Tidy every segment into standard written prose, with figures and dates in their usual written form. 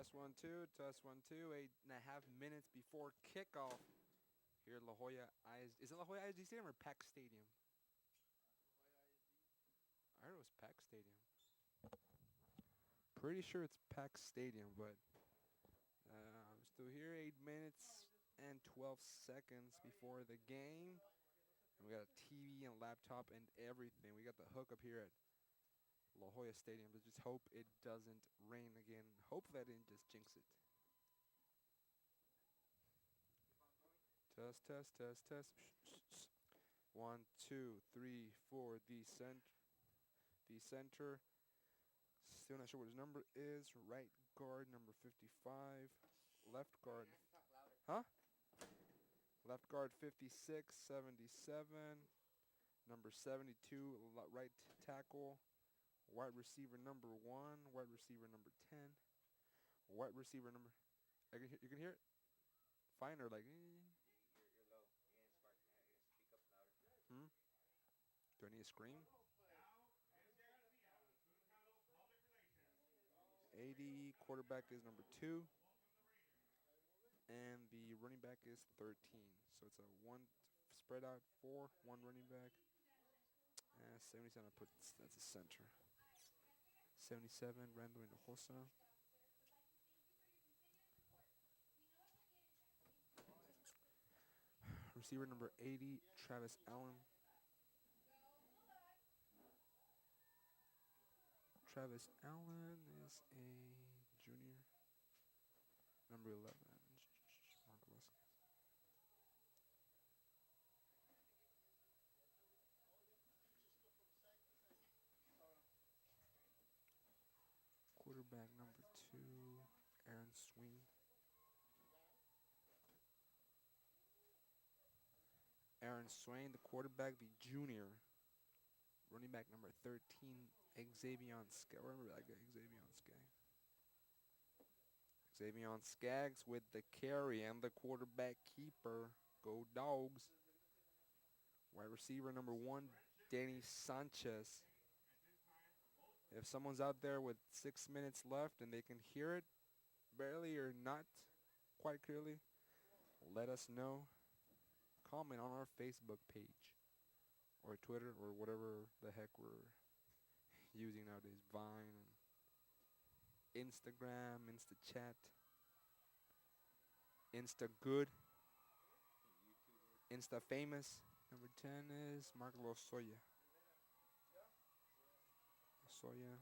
Test 1 2, test 1 2, 8.5 minutes before kickoff here at La Jolla ISD. Is it La Jolla ISD Stadium or PAC Stadium? I heard it was PAC Stadium. Pretty sure it's PAC Stadium, but I'm still here. 8 minutes and 12 seconds before the game. And we got a TV and laptop and everything. We got the hookup here at La Jolla Stadium. But just hope it doesn't rain again. Hopefully I didn't just jinx it. Test, test, test, test. 1, 2, 3, 4. The center. Still not sure what his number is. Right guard, number 55. Left guard. Huh? Left guard, 56, 77. Number 72, right tackle. Wide receiver, number 1. Wide receiver, number 10. Wide receiver, number... You can hear it? Fine or like... You're low. You ain't smart. You gotta speak up louder. Hmm? Do I need to scream? 80. Quarterback is number 2. And the running back is 13. So it's a 1 spread out 4, 1 running back. 77, that's a center. 77, Randall Hinojosa. Receiver number 80, Travis Allen. Travis Allen is a junior. Number 11, Mark Vasquez. Quarterback number 2, Aaron Swing. Aaron Swain, the quarterback, the junior. Running back number 13, Xavier Skaggs. Remember that guy, Xavier Skaggs. Xavier Skaggs with the carry and the quarterback keeper. Go Dogs. Wide receiver number 1, Danny Sanchez. If someone's out there with 6 minutes left and they can hear it, barely or not quite clearly, let us know. Comment on our Facebook page or Twitter or whatever the heck we're using nowadays. Vine, Instagram, InstaChat, Instagood, Instafamous. Number 10 is Mark Lozoya. Lozoya.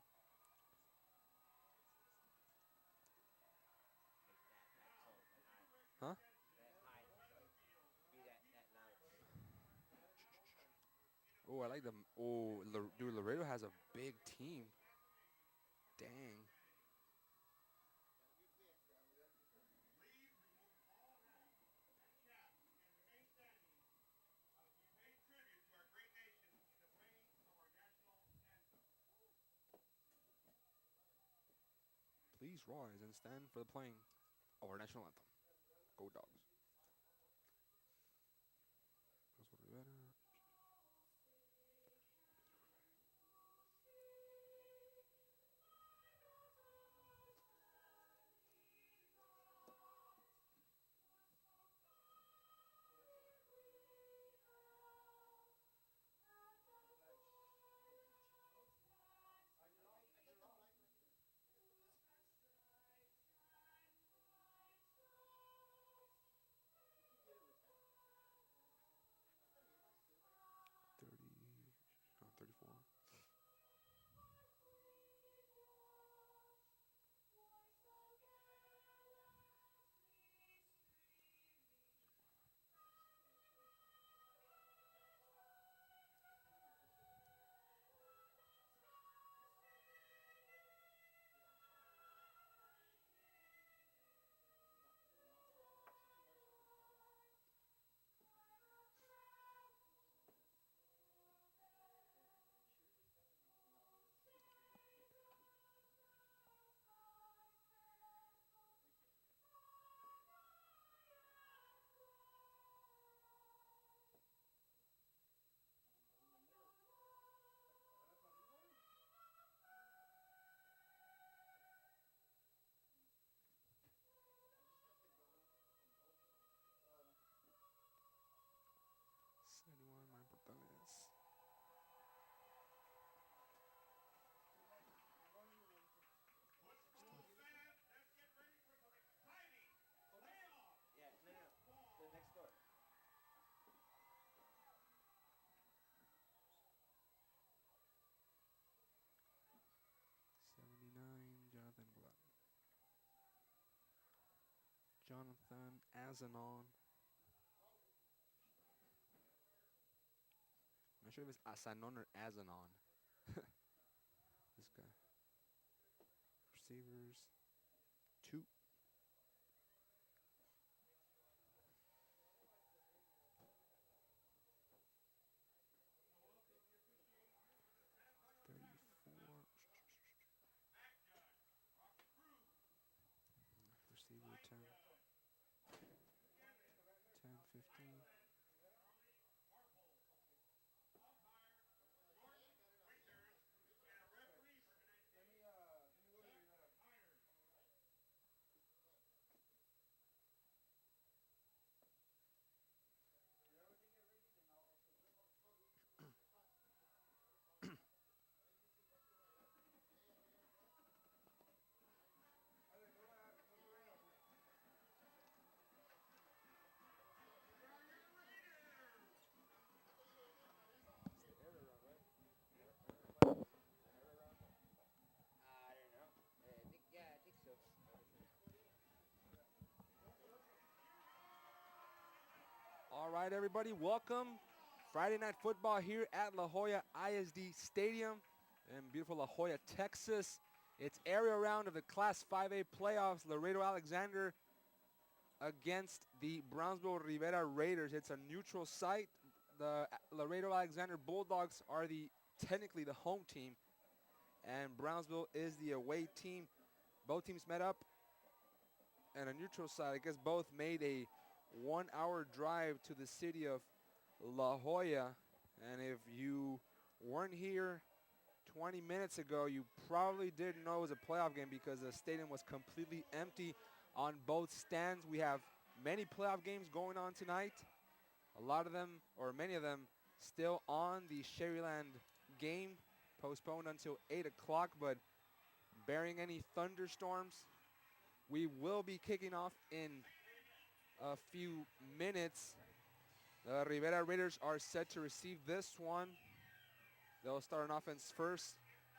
Huh? Oh, I like them. Oh, dude, Laredo has a big team. Dang. Please rise and stand for the playing of our national anthem. Go Dogs. Rivera. Jonathan Azanon. I'm not sure if it's Azanon or Azanon. This guy. Receivers. 2. 34. Receiver 10. 10, 15. I don't know. I think so. All right, everybody, welcome. Friday Night Football here at La Jolla ISD Stadium in beautiful La Jolla, Texas. It's area round of the Class 5A playoffs. Laredo Alexander against the Brownsville Rivera Raiders. It's a neutral site. The Laredo Alexander Bulldogs are technically the home team, and Brownsville is the away team. Both teams met up and a neutral site. I guess both made a 1-hour drive to the city of La Jolla. And if you weren't here 20 minutes ago, you probably didn't know it was a playoff game because the stadium was completely empty on both stands. We have many playoff games going on tonight. A lot of them, or many of them, still on the Sherryland game, postponed until 8 o'clock. But barring any thunderstorms, we will be kicking off in a few minutes. The Rivera Raiders are set to receive this one. They'll start on offense first.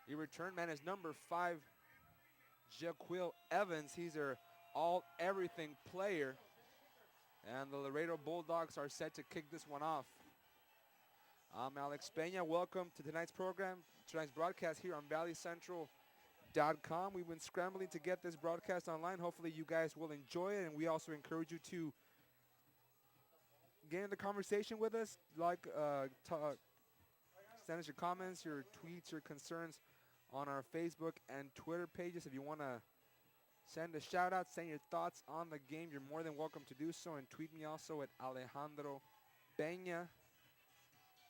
The return man is number 5, Jaquil Evans. He's their all-everything player. And the Laredo Bulldogs are set to kick this one off. I'm Alex Peña. Welcome to tonight's program, tonight's broadcast here on valleycentral.com. We've been scrambling to get this broadcast online. Hopefully you guys will enjoy it, and we also encourage you to get in the conversation with us. Send us your comments, your tweets, your concerns on our Facebook and Twitter pages. If you want to send a shout out, send your thoughts on the game, you're more than welcome to do so. And tweet me also at Alejandro Peña.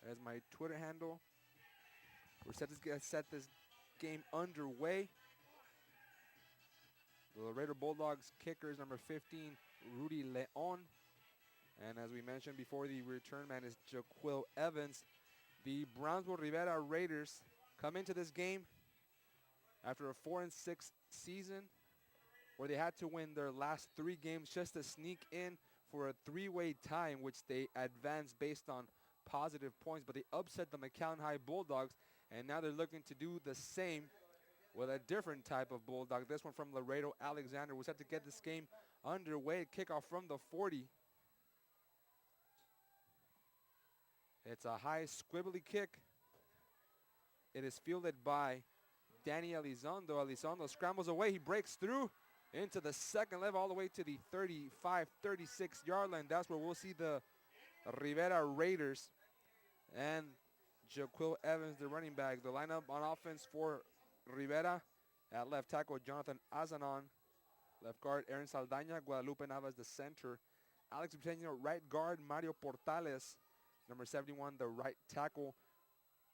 That's my Twitter handle. We're set to set this game underway. The Laredo Bulldogs kicker is number 15, Rudy Leon. And as we mentioned before, the return man is Jaquil Evans. The Brownsville Rivera Raiders come into this game after a 4-6 season where they had to win their last 3 games just to sneak in for a 3-way tie in which they advanced based on positive points. But they upset the McAllen High Bulldogs, and now they're looking to do the same with a different type of Bulldog. This one from Laredo Alexander. We're set to get this game underway. Kickoff from the 40. It's a high squibbly kick. It is fielded by Danny Elizondo. Elizondo scrambles away. He breaks through into the second level all the way to the 35, 36-yard line. That's where we'll see the Rivera Raiders and Jaquil Evans, the running back. The lineup on offense for Rivera: at left tackle, Jonathan Azanon. Left guard, Aaron Saldaña. Guadalupe Navas, the center. Alex Butenio, right guard. Mario Portales, number 71, the right tackle.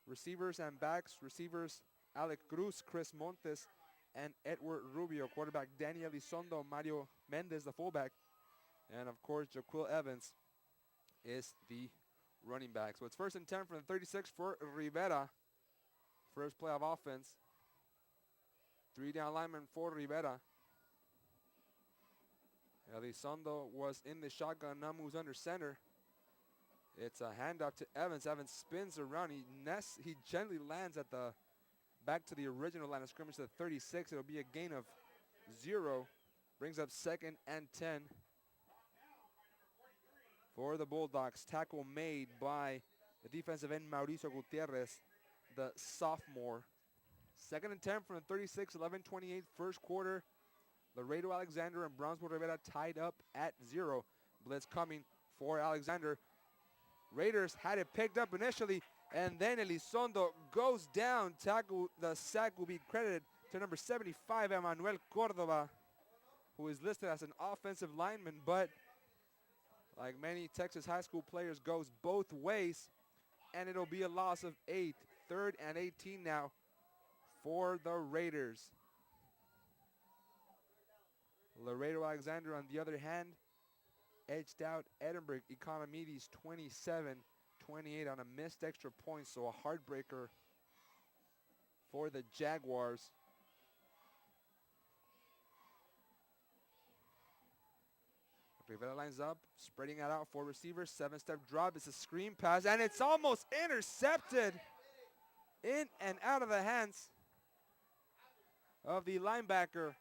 Receivers and backs. Receivers, Alec Cruz, Chris Montes, and Edward Rubio. Quarterback, Danny Elizondo, Mario Mendez, the fullback. And, of course, Jaquil Evans is the running back. So it's 1st and 10 from the 36 for Rivera. First play of offense. 3 down linemen for Rivera. Elizondo was in the shotgun, now moves under center. It's a handoff to Evans. Evans spins around. He gently lands at the back to the original line of scrimmage to the 36. It'll be a gain of 0. Brings up 2nd and 10. for the Bulldogs. Tackle made by the defensive end Mauricio Gutierrez, the sophomore. Second and 10 from the 36, 11:28 first quarter. Laredo Alexander and Brownsville Rivera tied up at 0. Blitz coming for Alexander. Raiders had it picked up initially, and then Elizondo goes down. Tackle, the sack will be credited to number 75, Emmanuel Cordova, who is listed as an offensive lineman, but like many Texas high school players, goes both ways, and it'll be a loss of 8. 3rd and 18 now for the Raiders. Laredo Alexander, on the other hand, edged out Edinburgh Economides 27-28 on a missed extra point, so a heartbreaker for the Jaguars. Rivera lines up, spreading it out for receivers. 7-step drop. It's a screen pass, and it's almost intercepted. In and out of the hands of the linebacker,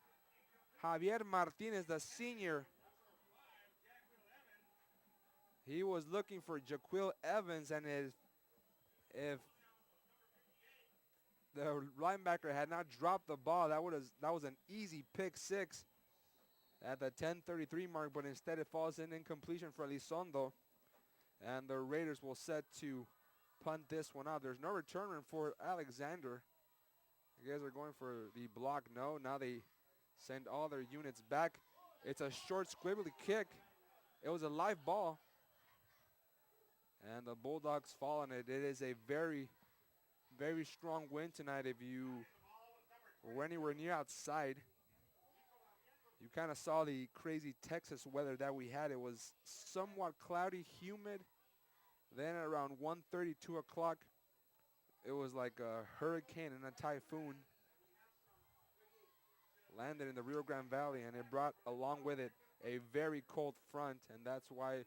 Javier Martinez, the senior. He was looking for Jaquil Evans, and if the linebacker had not dropped the ball, that was an easy pick 6 at the 10:33 mark, but instead it falls in incompletion for Elizondo, and the Raiders will set to punt this one out. There's no returner for Alexander. You guys are going for the block. No, now they send all their units back. It's a short squibbly kick. It was a live ball, and the Bulldogs fall on it. It is a very, very strong win tonight. If you were anywhere near outside, you kind of saw the crazy Texas weather that we had. It was somewhat cloudy, humid. Then at around 1:30, 2 o'clock, it was like a hurricane and a typhoon landed in the Rio Grande Valley, and it brought along with it a very cold front, and that's why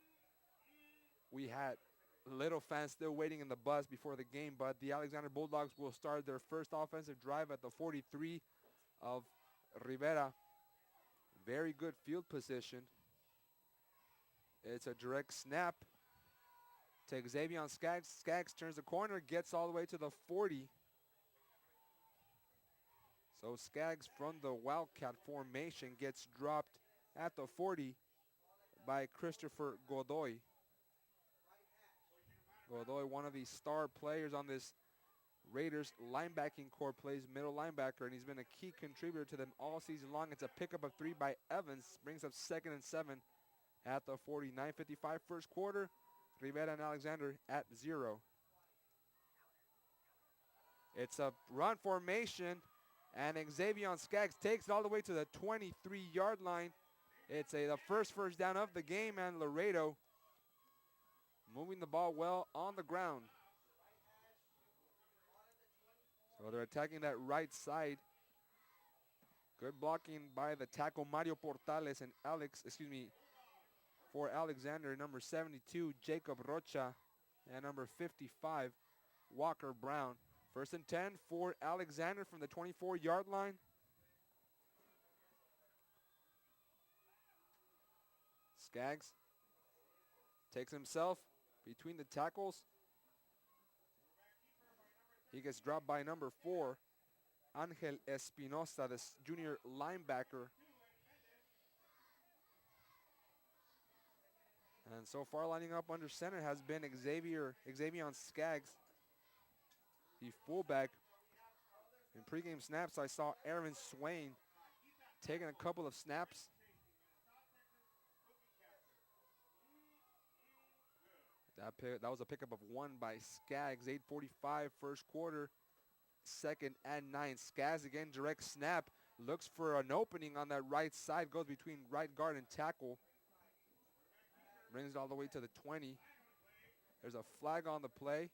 we had little fans still waiting in the bus before the game. But the Alexander Bulldogs will start their first offensive drive at the 43 of Rivera. Very good field position. It's a direct snap. Takes Xavier Skaggs. Skaggs turns the corner, gets all the way to the 40. So Skaggs from the Wildcat formation gets dropped at the 40 by Christopher Godoy. Godoy, one of the star players on this Raiders linebacking core, plays middle linebacker, and he's been a key contributor to them all season long. It's a pickup of 3 by Evans, brings up 2nd and 7 at the 40. 9:55 first quarter. Rivera and Alexander at 0. It's a run formation, and Xavier Skaggs takes it all the way to the 23-yard line. It's the first down of the game, and Laredo moving the ball well on the ground. So they're attacking that right side. Good blocking by the tackle Mario Portales and for Alexander, number 72, Jacob Rocha, and number 55, Walker Brown. 1st and 10 for Alexander from the 24-yard line. Skaggs takes himself between the tackles. He gets dropped by number 4, Angel Espinosa, the junior linebacker. And so far lining up under center has been Xavier Skaggs, the fullback. In pregame snaps, I saw Aaron Swain taking a couple of snaps. That was a pickup of 1 by Skaggs. 8:45 first quarter, 2nd and 9. Skaggs again, direct snap. Looks for an opening on that right side. Goes between right guard and tackle. Brings it all the way to the 20. There's a flag on the play.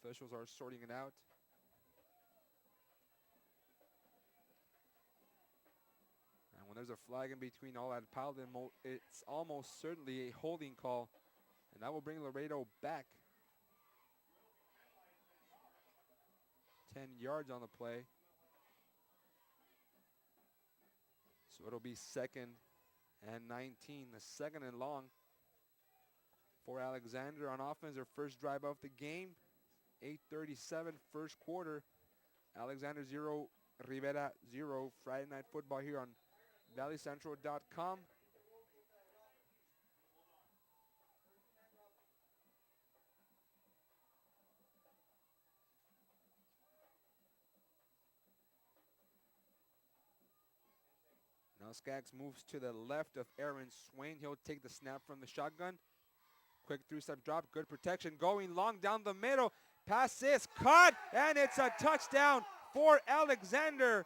Officials are sorting it out. And when there's a flag in between all that piled in, it's almost certainly a holding call. And that will bring Laredo back. 10 yards on the play. So it'll be 2nd and 19, the second and long for Alexander on offense. Their first drive of the game, 8:37 first quarter. Alexander 0, Rivera 0. Friday Night Football here on valleycentral.com. Now Skaggs moves to the left of Aaron Swain. He'll take the snap from the shotgun. Quick three-step drop, good protection, going long down the middle. Pass is caught, and it's a touchdown for Alexander.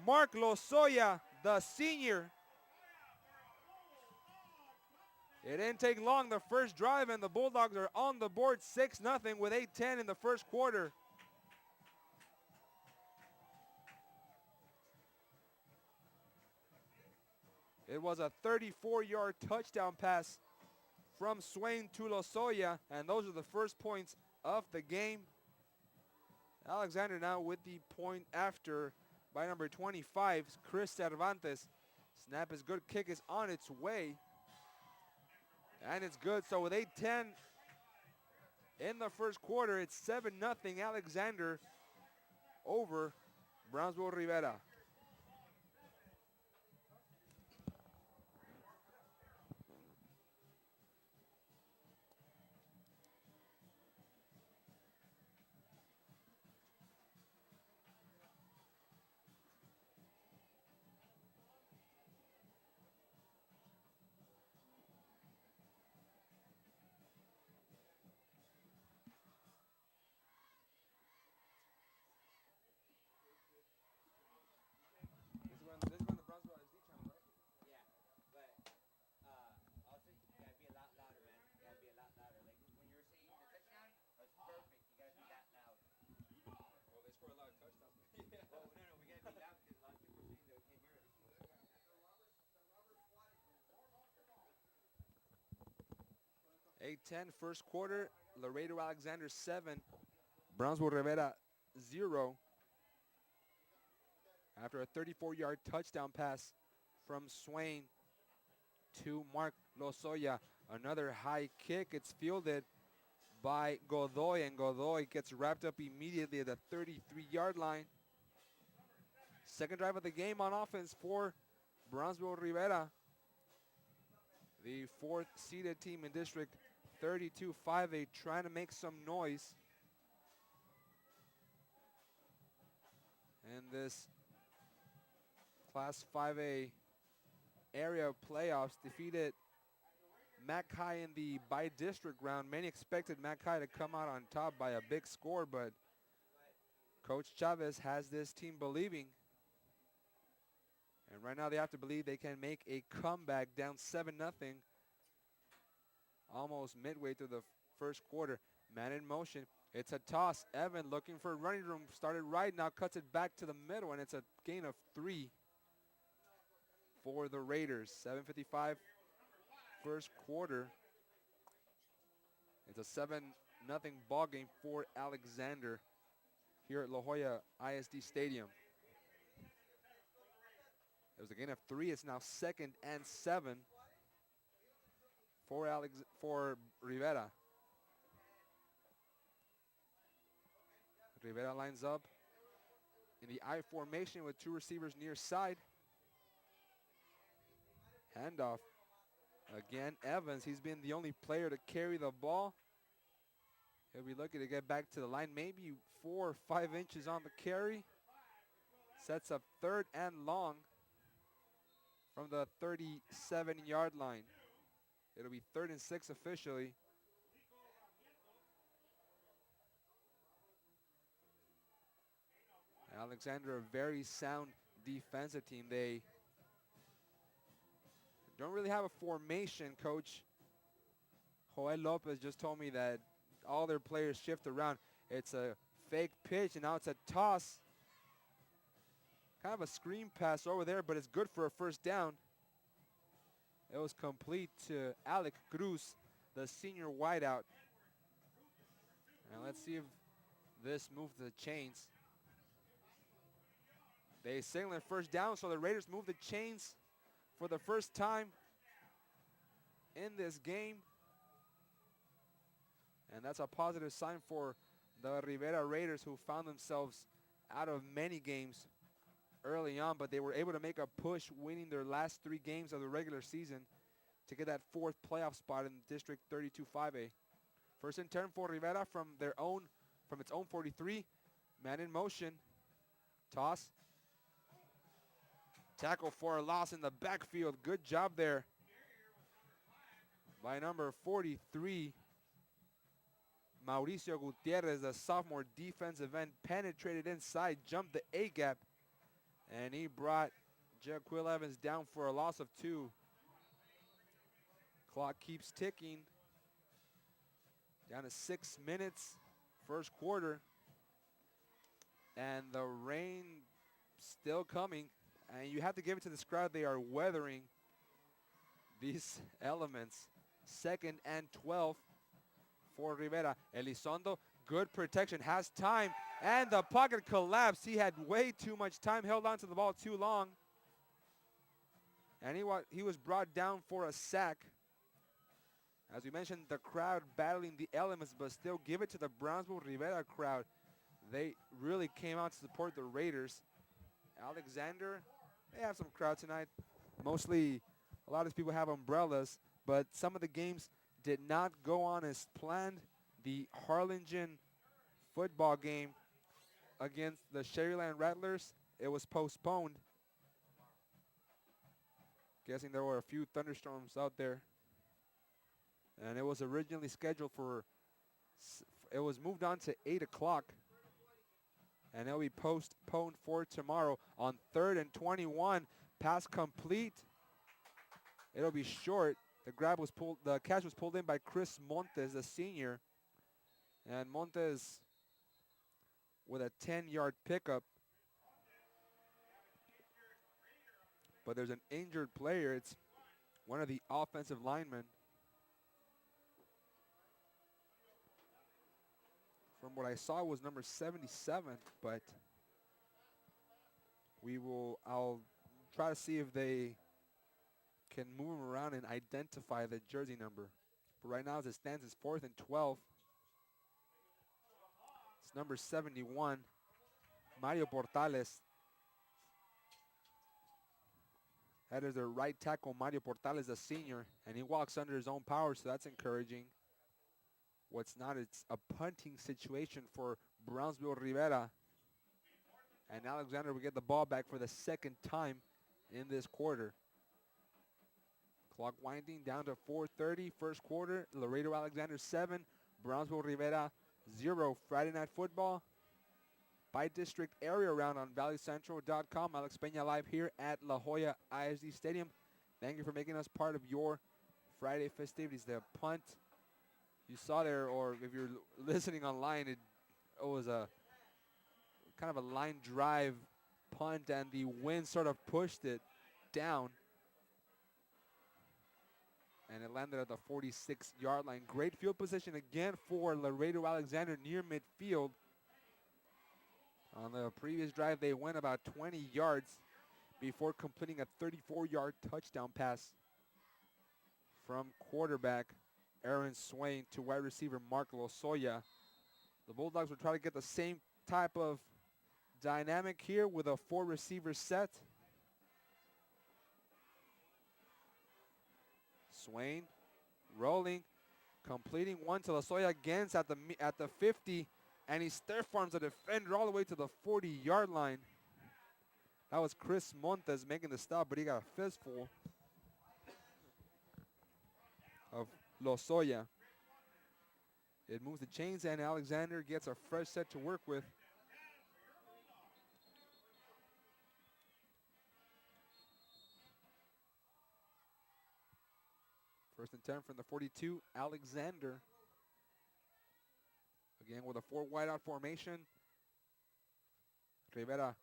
Mark Lozoya, the senior. It didn't take long the first drive, and the Bulldogs are on the board 6-0 with 8:10 in the first quarter. It was a 34-yard touchdown pass from Swain to Lozoya, and those are the first points of the game. Alexander now with the point after by number 25, Chris Cervantes. Snap is good, kick is on its way. And it's good, so with 8:10 in the first quarter, it's 7-0 Alexander over Brownsville Rivera. This is when the Brownsville SD channel, right? Yeah, but also you gotta be a lot louder, man. You gotta be a lot louder. Like when you were saying the touchdown, that was perfect. You gotta be that loud. Well, they score a lot of touchdowns. Yeah. Well, no, we gotta be loud because a lot of people are saying they can't hear us. 8:10 first quarter. Laredo Alexander 7, Brownsville Rivera 0. After a 34-yard touchdown pass from Swain to Mark Lozoya. Another high kick. It's fielded by Godoy, and Godoy gets wrapped up immediately at the 33-yard line. Second drive of the game on offense for Brownsville Rivera. The fourth seeded team in District 32-5A trying to make some noise. And this Class 5A area playoffs defeated Mackay in the by-district round. Many expected Mackay to come out on top by a big score, but Coach Chavez has this team believing. And right now they have to believe they can make a comeback down 7-0 almost midway through the first quarter. Man in motion. It's a toss. Evan looking for running room. Started right, now cuts it back to the middle, and it's a gain of 3 for the Raiders. 7:55 first quarter. It's a 7-0 ball game for Alexander here at La Jolla ISD Stadium. It was a gain of 3. It's now 2nd and 7 for Rivera. Rivera lines up in the I formation with 2 receivers near side. Handoff. Again, Evans, he's been the only player to carry the ball. He'll be looking to get back to the line, maybe 4 or 5 inches on the carry. Sets up 3rd and long from the 37-yard line. It'll be 3rd and 6 officially. Alexander, a very sound defensive team. They don't really have a formation, Coach. Joel Lopez just told me that all their players shift around. It's a fake pitch, and now it's a toss. Kind of a screen pass over there, but it's good for a first down. It was complete to Alec Cruz, the senior wideout. And let's see if this moves the chains. They signal first down, so the Raiders move the chains for the first time in this game. And that's a positive sign for the Rivera Raiders, who found themselves out of many games early on, but they were able to make a push, winning their last 3 games of the regular season to get that 4th playoff spot in District 32 5A. First and 10 for Rivera from its own 43. Man in motion. Toss. Tackle for a loss in the backfield. Good job there by number 43, Mauricio Gutierrez, the sophomore defensive end, penetrated inside, jumped the A-gap, and he brought Jaquil Evans down for a loss of 2. Clock keeps ticking. Down to 6 minutes, first quarter. And the rain still coming. And you have to give it to this crowd. They are weathering these elements. 2nd and 12 for Rivera. Elizondo, good protection, has time. And the pocket collapsed. He had way too much time, held on to the ball too long. And he was brought down for a sack. As we mentioned, the crowd battling the elements, but still give it to the Brownsville Rivera crowd. They really came out to support the Raiders. Alexander, they have some crowd tonight. Mostly, a lot of these people have umbrellas, but some of the games did not go on as planned. The Harlingen football game against the Sherryland Rattlers, it was postponed. Guessing there were a few thunderstorms out there. And it was originally scheduled it was moved on to 8 o'clock. And it'll be postponed for tomorrow. On 3rd and 21, pass complete. It'll be short. The catch was pulled in by Chris Montes, the senior. And Montes with a 10-yard pickup. But there's an injured player. It's one of the offensive linemen. From what I saw, was number 77, but I'll try to see if they can move him around and identify the jersey number. But right now, as it stands, it's 4th and 12. It's number 71, Mario Portales. That is their right tackle, Mario Portales, a senior, and he walks under his own power, so that's encouraging. What's not, it's a punting situation for Brownsville Rivera. And Alexander will get the ball back for the 2nd time in this quarter. Clock winding down to 4:30, first quarter. Laredo Alexander 7, Brownsville Rivera 0. Friday Night Football by district area round on valleycentral.com. Alex Peña live here at La Jolla ISD Stadium. Thank you for making us part of your Friday festivities. The punt you saw there, or if you're listening online, it was a kind of a line drive punt, and the wind sort of pushed it down. And it landed at the 46-yard line. Great field position again for Laredo Alexander near midfield. On the previous drive, they went about 20 yards before completing a 34-yard touchdown pass from quarterback Aaron Swain to wide receiver Mark Lozoya. The Bulldogs will try to get the same type of dynamic here with a 4-receiver set. Swain rolling, completing one to Lozoya again at the 50, and he stiff arms the defender all the way to the 40-yard line. That was Chris Montes making the stop, but he got a fistful of Lozoya. It moves the chains, and Alexander gets a fresh set to work with. First and 10 from the 42, Alexander. Again with a 4 wideout formation. Rivera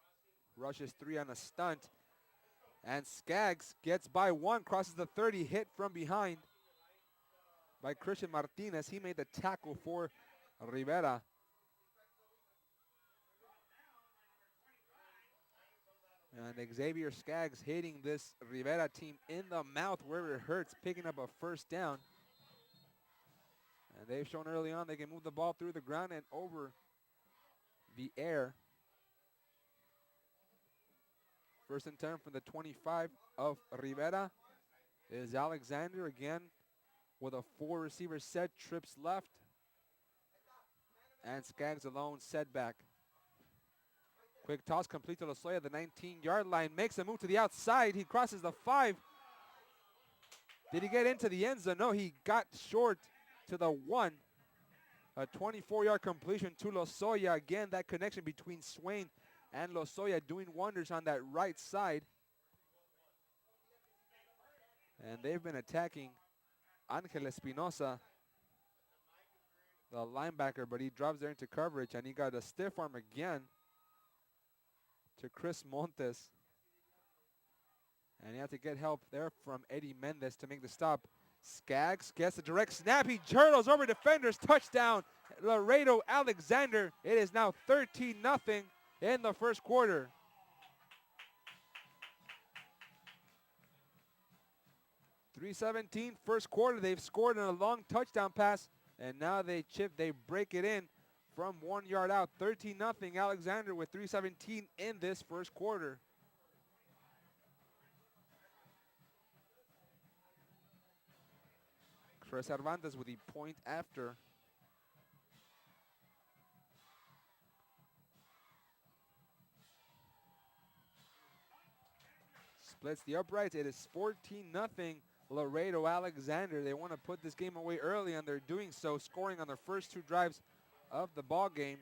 rushes 3 on a stunt. And Skaggs gets by 1, crosses the 30, hit from behind by Christian Martinez. He made the tackle for Rivera. And Xavier Skaggs hitting this Rivera team in the mouth where it hurts, picking up a first down. And they've shown early on they can move the ball through the ground and over the air. First and 10 from the 25 of Rivera is Alexander again with a 4-receiver set, trips left. And Skaggs alone, setback. Quick toss complete to Lozoya, the 19-yard line, makes a move to the outside. He crosses the 5. Did he get into the end zone? No, he got short to the 1. A 24-yard completion to Lozoya. Again, that connection between Swain and Lozoya doing wonders on that right side. And they've been attacking Angel Espinosa, the linebacker, but he drops there into coverage, and he got a stiff arm again to Chris Montes. And he had to get help there from Eddie Mendez to make the stop. Skaggs gets a direct snap. He hurdles over defenders. Touchdown, Laredo Alexander. It is now 13-0 in the first quarter. .317 first quarter. They've scored on a long touchdown pass, and now they break it in from 1 yard out. 13-0 Alexander with .317 in this first quarter. Chris Cervantes with the point after. Splits the uprights. It is 14-0 Laredo Alexander. They want to put this game away early, and they're doing so, scoring on their first 2 drives of the ball game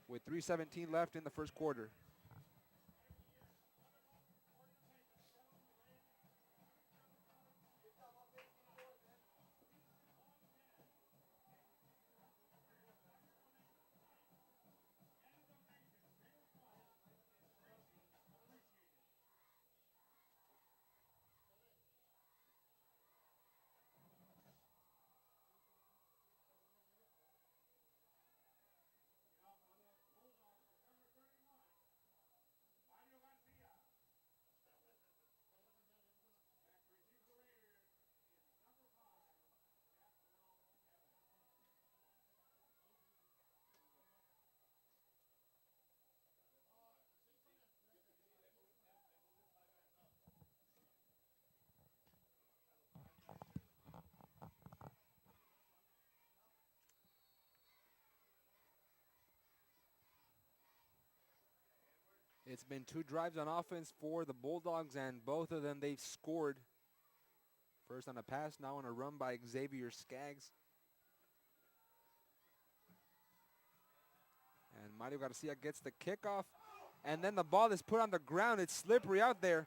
with .317 left in the first quarter. It's been 2 drives on offense for the Bulldogs, and both of them they've scored. First on a pass, now on a run by Xavier Skaggs. And Mario Garcia gets the kickoff, and then the ball is put on the ground. It's slippery out there.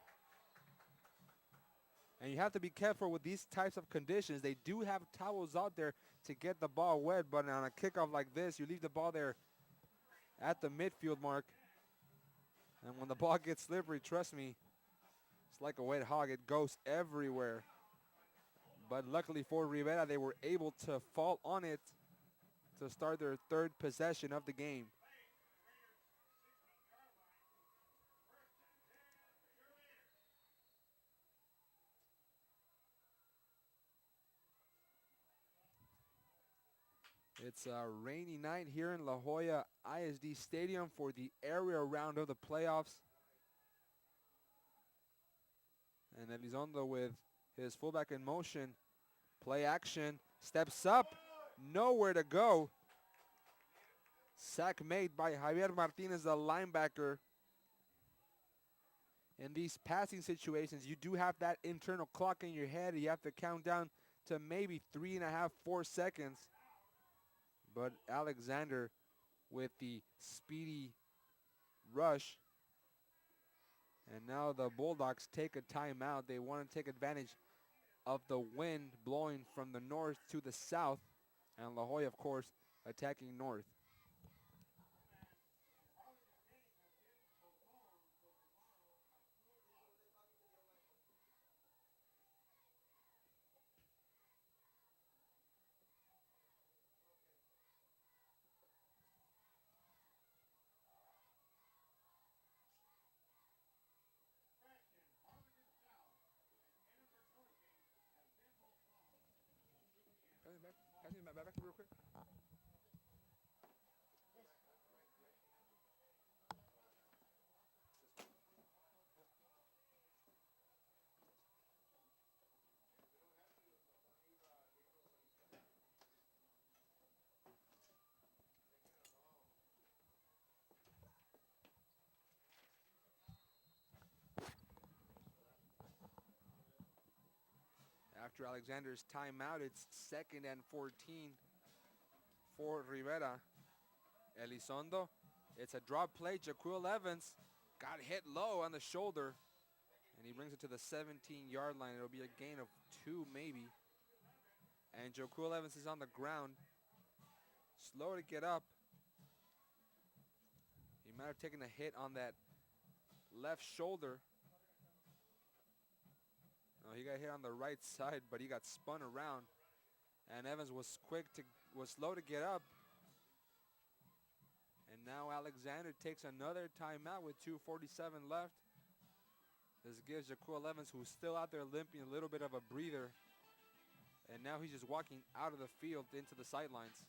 And you have to be careful with these types of conditions. They do have towels out there to get the ball wet, but on a kickoff like this, you leave the ball there at the midfield mark. And when the ball gets slippery, trust me, it's like a wet hog. It goes everywhere. But luckily for Rivera, they were able to fall on it to start their 3rd possession of the game. It's a rainy night here in La Jolla ISD Stadium for the area round of the playoffs. And Elizondo with his fullback in motion. Play action, steps up, nowhere to go. Sack made by Javier Martinez, the linebacker. In these passing situations, you do have that internal clock in your head. You have to count down to maybe 3.5, 4 seconds. But Alexander with the speedy rush. And now the Bulldogs take a timeout. They want to take advantage of the wind blowing from the north to the south. And La Jolla, of course, attacking north. After Alexander's timeout, it's 2nd and 14 for Rivera. Elizondo, it's a drop play. Jaquil Evans got hit low on the shoulder, and he brings it to the 17-yard line. It'll be a gain of 2 maybe. And Jaquil Evans is on the ground, slow to get up. He might have taken a hit on that left shoulder. No, he got hit on the right side, but he got spun around. And Evans was slow to get up. And now Alexander takes another timeout with 2:47 left. This gives Jaquil Evans, who's still out there limping, a little bit of a breather. And now he's just walking out of the field into the sidelines.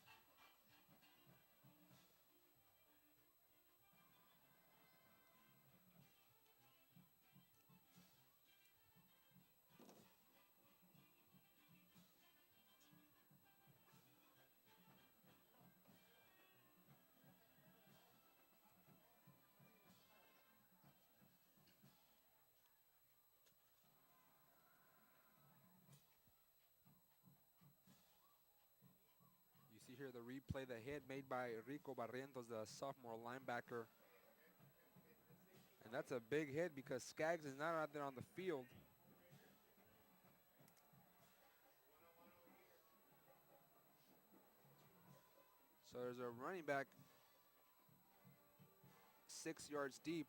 You see here the replay, the hit made by Rico Barrientos, the sophomore linebacker. And that's a big hit because Skaggs is not out there on the field. So there's a running back 6 yards deep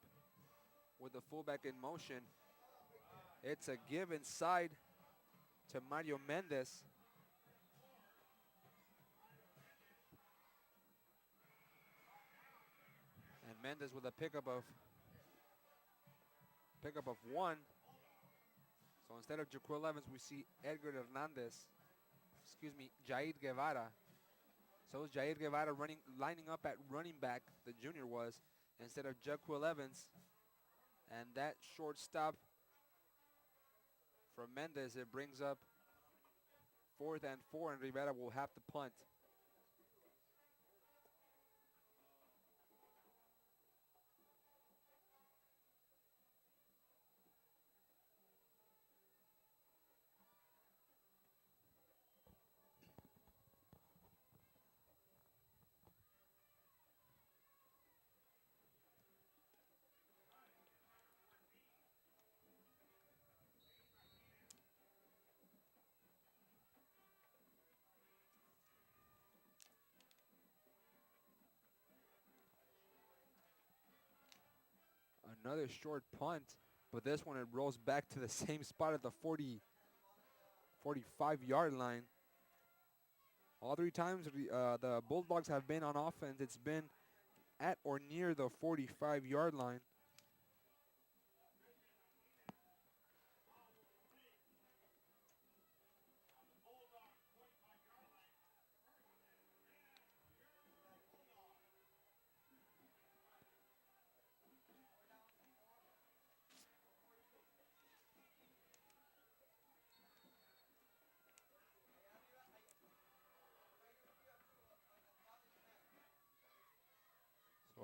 with the fullback in motion. It's a give inside to Mario Mendez. And Mendez with a pickup of 1. So instead of Jaquil Evans, we see Jair Guevara. So Jair Guevara lining up at running back, the junior was, instead of Jaquil Evans. And that short stop from Mendez, it brings up 4th and 4, and Rivera will have to punt. Another short punt, but this one it rolls back to the same spot at the 45-yard line. All 3 times the Bulldogs have been on offense, it's been at or near the 45-yard line.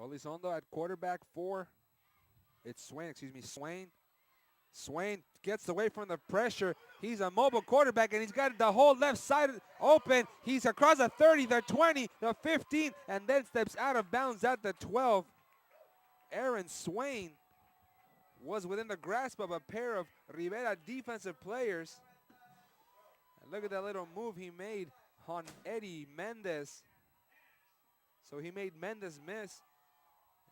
Elizondo at quarterback 4. It's Swain. Swain gets away from the pressure. He's a mobile quarterback, and he's got the whole left side open. He's across the 30, the 20, the 15, and then steps out of bounds at the 12. Aaron Swain was within the grasp of a pair of Rivera defensive players. And look at that little move he made on Eddie Mendez. So he made Mendez miss,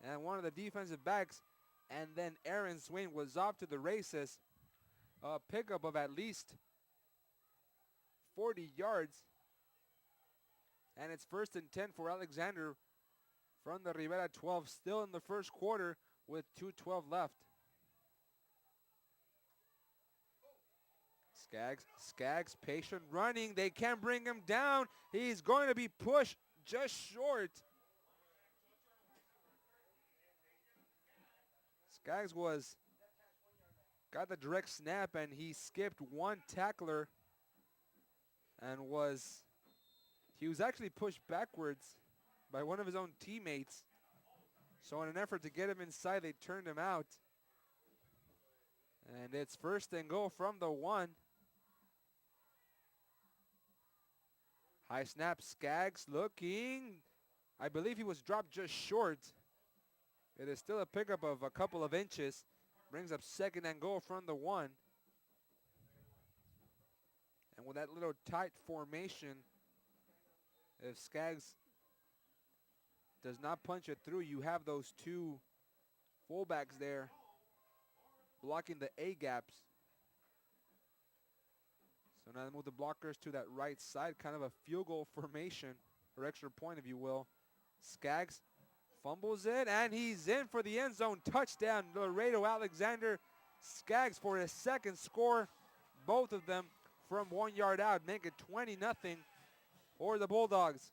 and one of the defensive backs, and then Aaron Swain was off to the races. A pickup of at least 40 yards. And it's 1st and 10 for Alexander from the Rivera 12, still in the first quarter with 2:12 left. Skaggs, patient running. They can't bring him down. He's going to be pushed just short. Skaggs got the direct snap, and he skipped one tackler and he was actually pushed backwards by one of his own teammates. So in an effort to get him inside, they turned him out. And it's 1st and goal from the 1. High snap, Skaggs looking. I believe he was dropped just short. It is still a pickup of a couple of inches. Brings up second and goal from the 1. And with that little tight formation, if Skaggs does not punch it through, you have those two fullbacks there blocking the A gaps. So now they move the blockers to that right side, kind of a field goal formation, or extra point if you will. Skaggs fumbles it, and he's in for the end zone touchdown. Laredo Alexander Skaggs for his second score. Both of them from 1 yard out, make it 20-0 for the Bulldogs.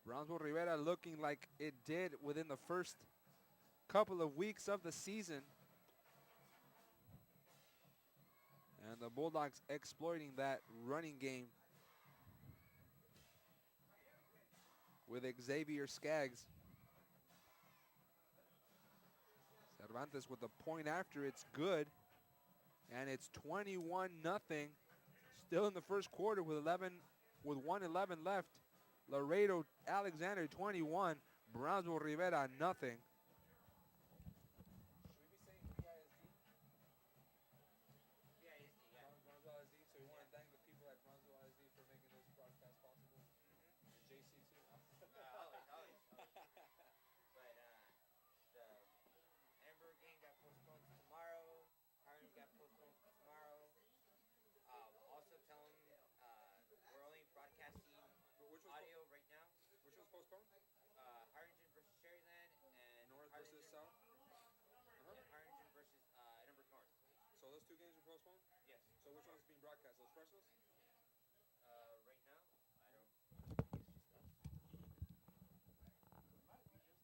Brownsville Rivera looking like it did within the first couple of weeks of the season. And the Bulldogs exploiting that running game with Xavier Skaggs. Cervantes with the point after, it's good. And it's 21-0. Still in the first quarter with 1:11 left. Laredo Alexander 21, Brownsville Rivera nothing. So which one's being broadcast? Those first ones? Right now, I don't.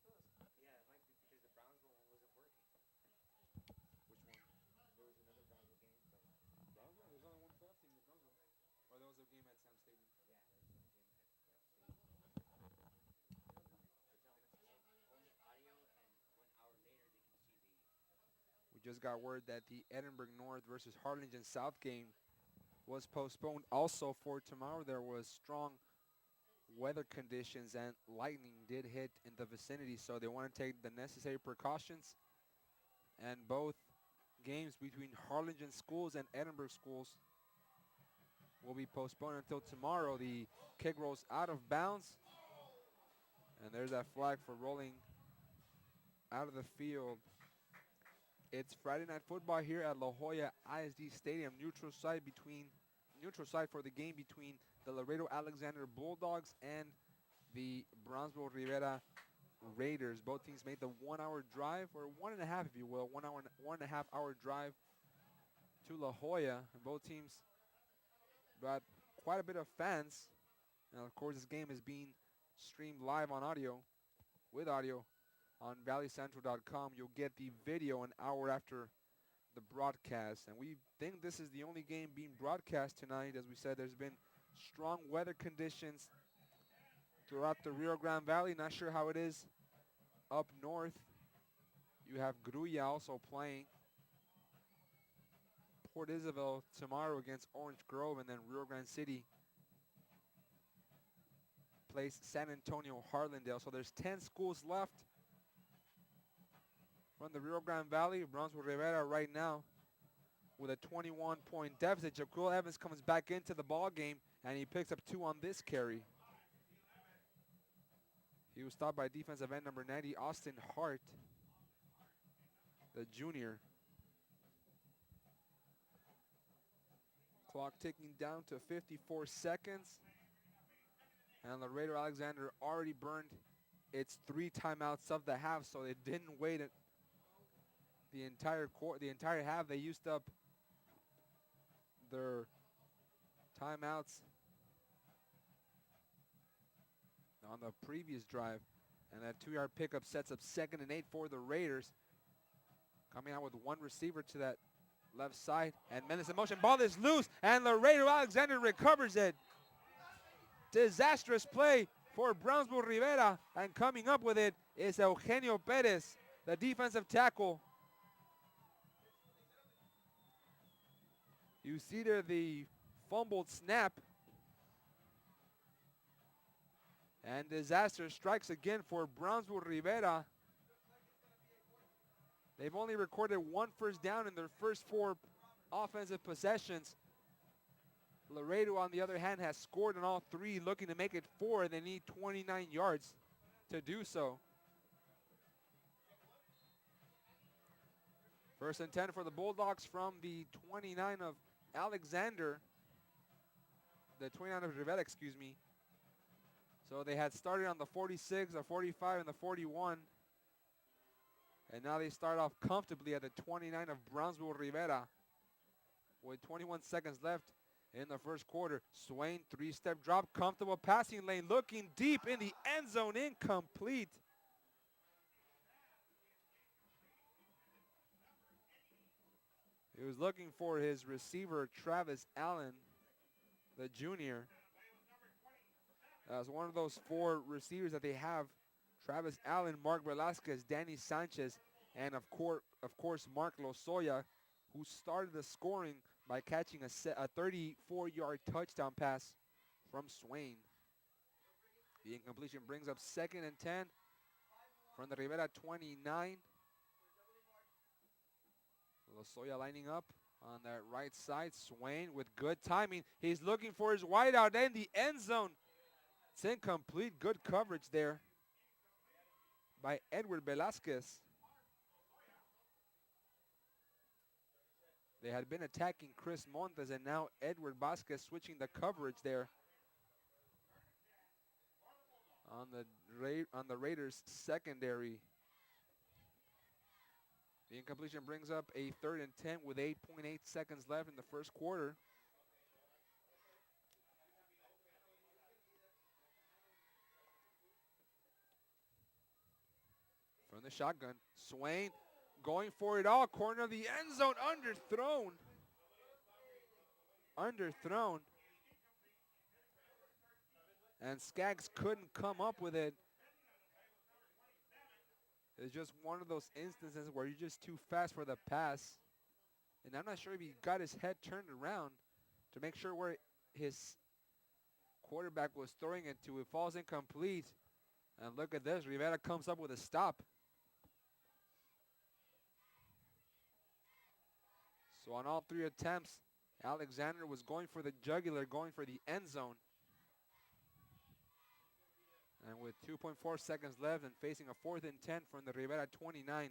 Yeah, it might be because the Brownsville one wasn't working. Which one? There was another Brownsville game, but Brownsville? There's only one playoff team in Brownsville. Or there was a game at Sam Stadium. yeah, there was one game at Stadium. They're telling us only audio, and 1 hour later they can see the. We just got word that the Edinburgh North versus Harlingen South game was postponed also for tomorrow. There was strong weather conditions and lightning did hit in the vicinity, so they want to take the necessary precautions. And both games between Harlingen schools and Edinburgh schools will be postponed until tomorrow. The kick rolls out of bounds. And there's that flag for rolling out of the field. It's Friday Night Football here at La Jolla ISD Stadium. Neutral site for the game between the Laredo Alexander Bulldogs and the Brownsville Rivera Raiders. Both teams made the 1 hour drive, or 1.5 if you will, 1.5 hour drive to La Jolla. And both teams got quite a bit of fans. And of course this game is being streamed live on audio, with audio, on valleycentral.com. You'll get the video an hour after the broadcast. And we think this is the only game being broadcast tonight. As we said, there's been strong weather conditions throughout the Rio Grande Valley. Not sure how it is up north. You have Gruya also playing. Port Isabel tomorrow against Orange Grove, and then Rio Grande City plays San Antonio Harlandale. So there's 10 schools left from the Rio Grande Valley. Brownsville Rivera right now with a 21-point deficit. Jaquil Evans comes back into the ball game, and he picks up 2 on this carry. He was stopped by defensive end number 90, Austin Hart, the junior. Clock ticking down to 54 seconds. And Laredo Alexander already burned its 3 timeouts of the half, so they didn't wait it the entire half. They used up their timeouts on the previous drive. And that 2-yard pickup sets up 2nd and 8 for the Raiders. Coming out with one receiver to that left side. And Mendes in motion. Ball is loose. And Laredo Alexander recovers it. Disastrous play for Brownsville Rivera, and coming up with it is Eugenio Perez, the defensive tackle. You see there the fumbled snap. And disaster strikes again for Brownsville Rivera. They've only recorded 1 first down in their first 4 offensive possessions. Laredo, on the other hand, has scored on all 3, looking to make it 4. They need 29 yards to do so. First and 10 for the Bulldogs from the 29 of Alexander. The 29 of Rivera, excuse me. So they had started on the 46, the 45, and the 41. And now they start off comfortably at the 29 of Brownsville Rivera. With 21 seconds left in the first quarter. Swain, 3-step drop, comfortable passing lane, looking deep in the end zone, incomplete. He was looking for his receiver, Travis Allen, the junior. As one of those 4 receivers that they have, Travis Allen, Mark Velasquez, Danny Sanchez, and of course Mark Lozoya, who started the scoring by catching a 34-yard touchdown pass from Swain. The incompletion brings up 2nd and 10 from the Rivera 29. Lozoya lining up on that right side. Swain with good timing. He's looking for his wideout in the end zone. It's incomplete. Good coverage there by Edward Velasquez. They had been attacking Chris Montes, and now Edward Vasquez switching the coverage there on the Raiders secondary. The incompletion brings up a 3rd and 10 with 8.8 seconds left in the first quarter. From the shotgun, Swain going for it all, corner of the end zone, underthrown. And Skaggs couldn't come up with it. It's just one of those instances where you're just too fast for the pass. And I'm not sure if he got his head turned around to make sure where his quarterback was throwing it to. It falls incomplete. And look at this, Rivera comes up with a stop. So on all 3 attempts, Alexander was going for the jugular, going for the end zone. And with 2.4 seconds left and facing a 4th and 10 from the Rivera 29,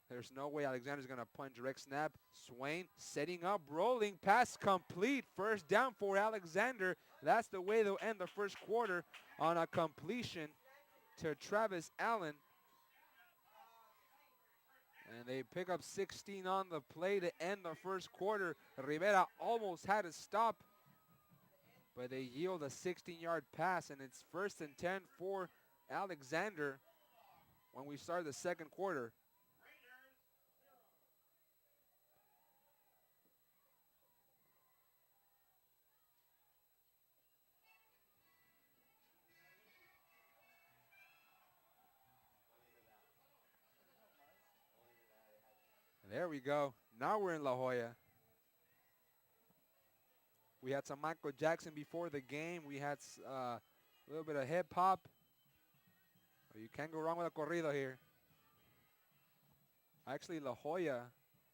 there's no way Alexander's going to punt. Direct snap. Swain setting up, rolling, pass complete. First down for Alexander. That's the way they'll end the first quarter, on a completion to Travis Allen. And they pick up 16 on the play to end the first quarter. Rivera almost had to stop, but they yield a 16-yard pass, and it's 1st and 10 for Alexander when we start the second quarter. There we go. Now we're in La Jolla. We had some Michael Jackson before the game. We had a little bit of hip hop. You can't go wrong with a corrido here. Actually, La Jolla,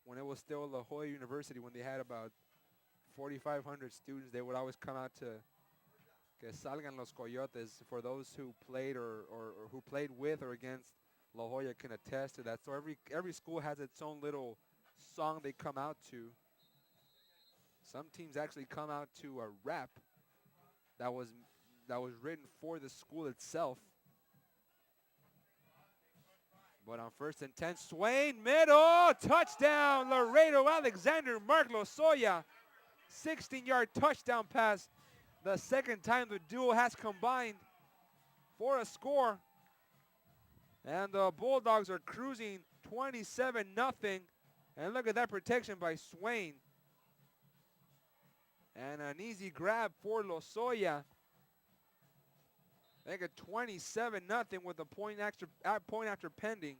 when it was still La Jolla University, when they had about 4,500 students, they would always come out to Que Salgan Los Coyotes. For those who played or who played with or against La Jolla can attest to that. So every school has its own little song they come out to. Some teams actually come out to a rap that was written for the school itself. But on 1st and 10, Swain, middle, touchdown, Laredo Alexander, Mark Lozoya, 16-yard touchdown pass. The second time the duo has combined for a score. And the Bulldogs are cruising 27-0. And look at that protection by Swain. And an easy grab for Lozoya. I think a 27-0 with a point after pending.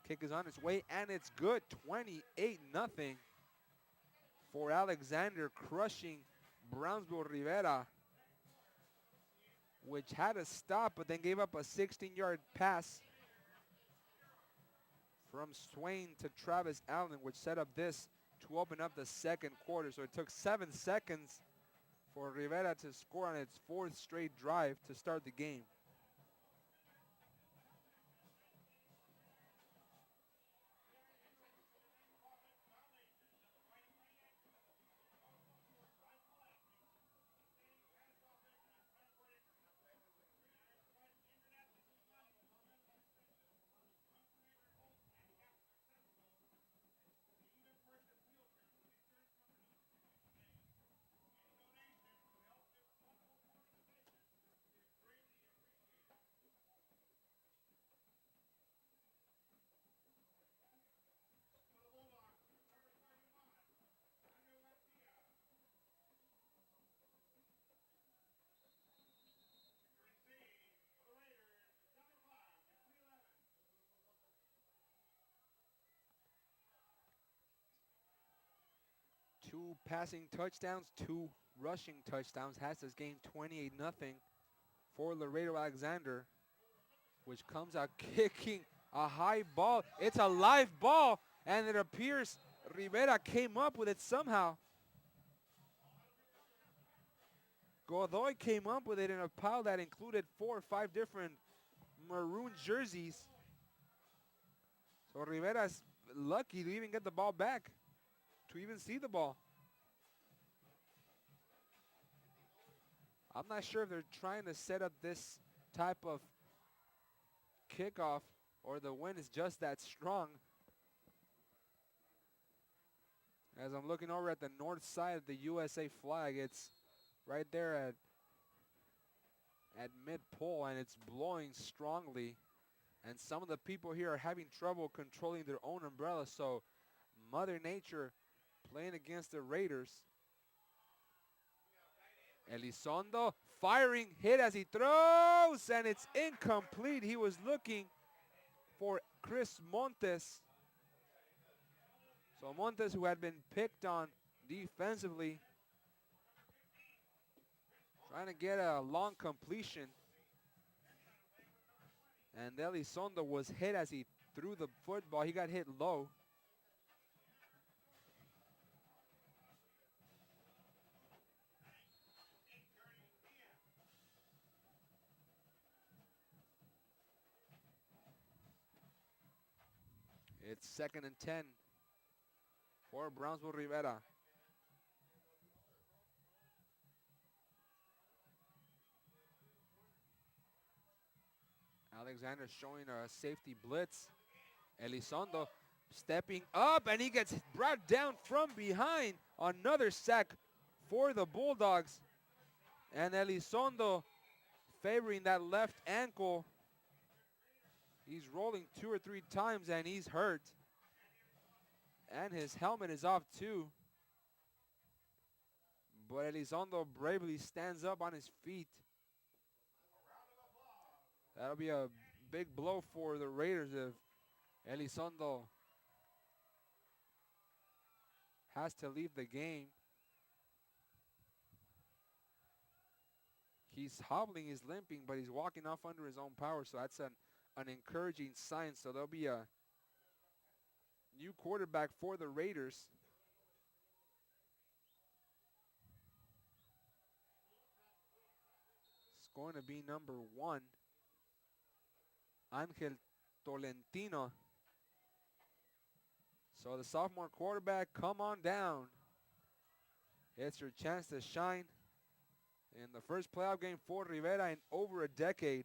Kick is on its way, and it's good. 28-0 for Alexander, crushing Brownsville Rivera, which had to stop, but then gave up a 16-yard pass from Swain to Travis Allen, which set up this to open up the second quarter. So it took 7 seconds for Rivera to score on its 4th straight drive to start the game. Two passing touchdowns, 2 rushing touchdowns has this game 28-0 for Laredo Alexander, which comes out kicking a high ball. It's a live ball, and it appears Rivera came up with it somehow. Godoy came up with it in a pile that included 4 or 5 different maroon jerseys. So Rivera's lucky to even get the ball back, to even see the ball. I'm not sure if they're trying to set up this type of kickoff or the wind is just that strong. As I'm looking over at the north side of the USA flag, it's right there at mid-pole, and it's blowing strongly. And some of the people here are having trouble controlling their own umbrella, so Mother Nature playing against the Raiders. Elizondo firing, hit as he throws, and it's incomplete. He was looking for Chris Montes. So Montes, who had been picked on defensively, trying to get a long completion. And Elizondo was hit as he threw the football. He got hit low. It's 2nd and 10 for Brownsville Rivera. Alexander showing a safety blitz. Elizondo stepping up, and he gets brought down from behind. Another sack for the Bulldogs. And Elizondo favoring that left ankle. He's rolling 2 or 3 times, and he's hurt. And his helmet is off too. But Elizondo bravely stands up on his feet. That'll be a big blow for the Raiders if Elizondo has to leave the game. He's hobbling, he's limping, but he's walking off under his own power, so that's an encouraging sign. So there'll be a new quarterback for the Raiders. It's going to be number 1, Angel Tolentino. So the sophomore quarterback, come on down. It's your chance to shine in the first playoff game for Rivera in over a decade,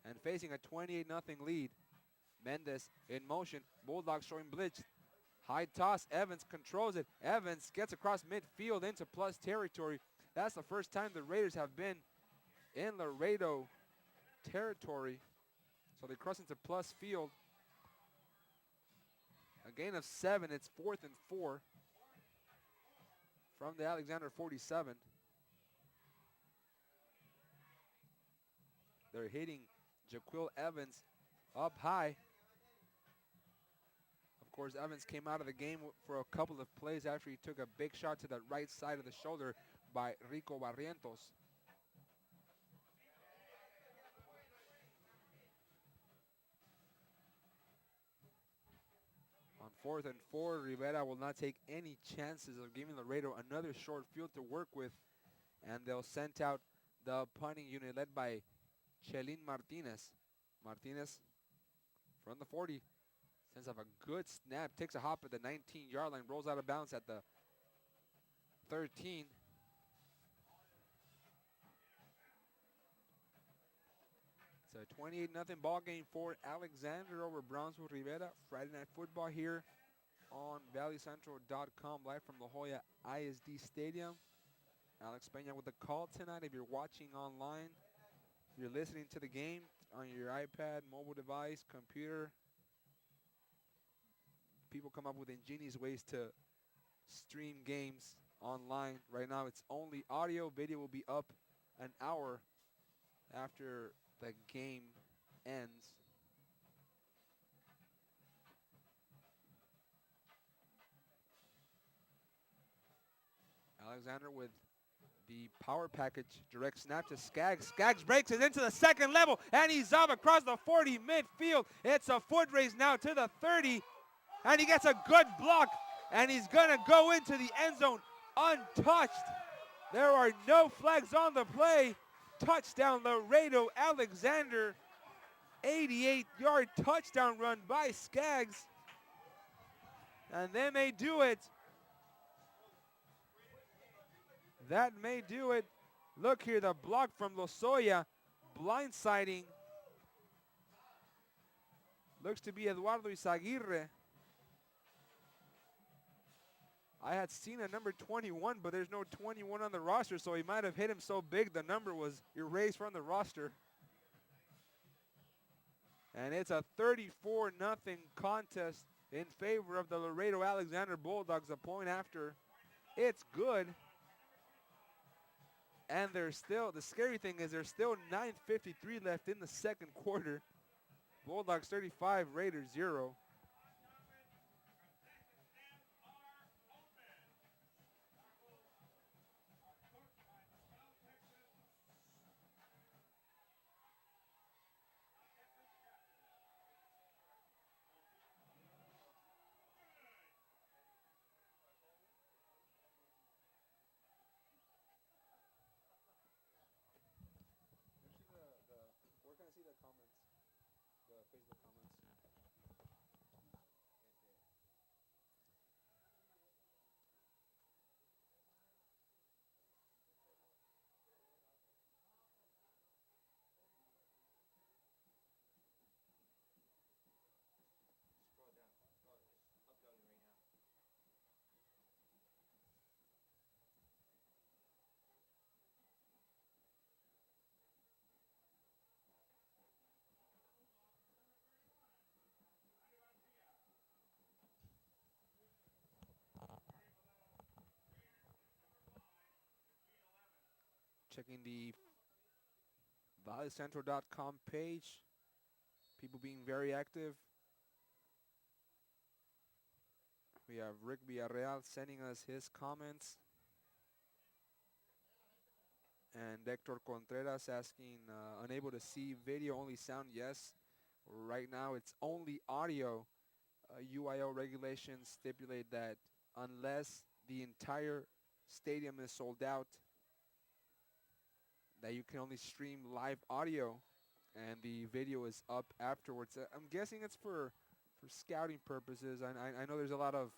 and facing a 28-0 lead. Mendez in motion. Bulldogs showing blitz. High toss. Evans controls it. Evans gets across midfield into plus territory. That's the first time the Raiders have been in Laredo territory. So they cross into plus field. A gain of 7. It's 4th and 4 from the Alexander 47. They're hitting Jaquil Evans up high. Of course, Evans came out of the game for a couple of plays after he took a big shot to the right side of the shoulder by Rico Barrientos. On 4th and 4, Rivera will not take any chances of giving Laredo another short field to work with, and they'll send out the punting unit led by Chelin Martinez. Martinez from the 40 sends off a good snap, takes a hop at the 19-yard line, rolls out of bounds at the 13. It's a 28-0 ball game for Alexander over Brownsville Rivera. Friday Night Football here on valleycentral.com, live from La Jolla ISD Stadium. Alex Peña with the call tonight. If you're watching online, if you're listening to the game on your iPad, mobile device, computer, people come up with ingenious ways to stream games online. Right now it's only audio. Video will be up an hour after the game ends. Alexander with the power package, direct snap to Skaggs. Skaggs breaks it into the second level, and he's up across the 40 midfield. It's a foot race now to the 30, and he gets a good block, and he's going to go into the end zone untouched. There are no flags on the play. Touchdown, Laredo. Alexander, 88-yard touchdown run by Skaggs, and they may do it. That may do it. Look here, the block from Lozoya, blindsiding. Looks to be Eduardo Izaguirre. I had seen a number 21, but there's no 21 on the roster, so he might have hit him so big the number was erased from the roster. And it's a 34-0 contest in favor of the Laredo Alexander Bulldogs. A point after. It's good. And there's still, the scary thing is there's still 9:53 left in the second quarter. Bulldogs 35, Raiders 0. Where can I see the comments? The Facebook comments. Scroll down. Oh, it's uploading right now. Checking the valleycentral.com page. People being very active. We have Rick Villarreal sending us his comments. And Hector Contreras asking, unable to see video, only sound, yes. Right now it's only audio. UIO regulations stipulate that unless the entire stadium is sold out, that you can only stream live audio, and the video is up afterwards. I'm guessing it's for scouting purposes. I know there's a lot of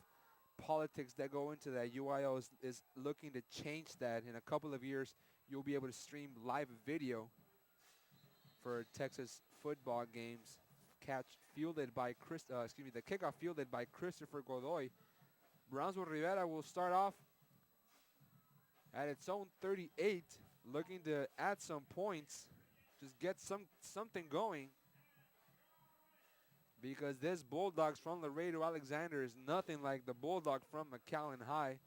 politics that go into that. UIO is looking to change that. In a couple of years, you'll be able to stream live video for Texas football games. The kickoff fielded by Christopher Godoy. Brownsville Rivera will start off at its own 38, looking to add some points, just get something going. because this Bulldogs from Laredo Alexander is nothing like the Bulldog from McAllen High.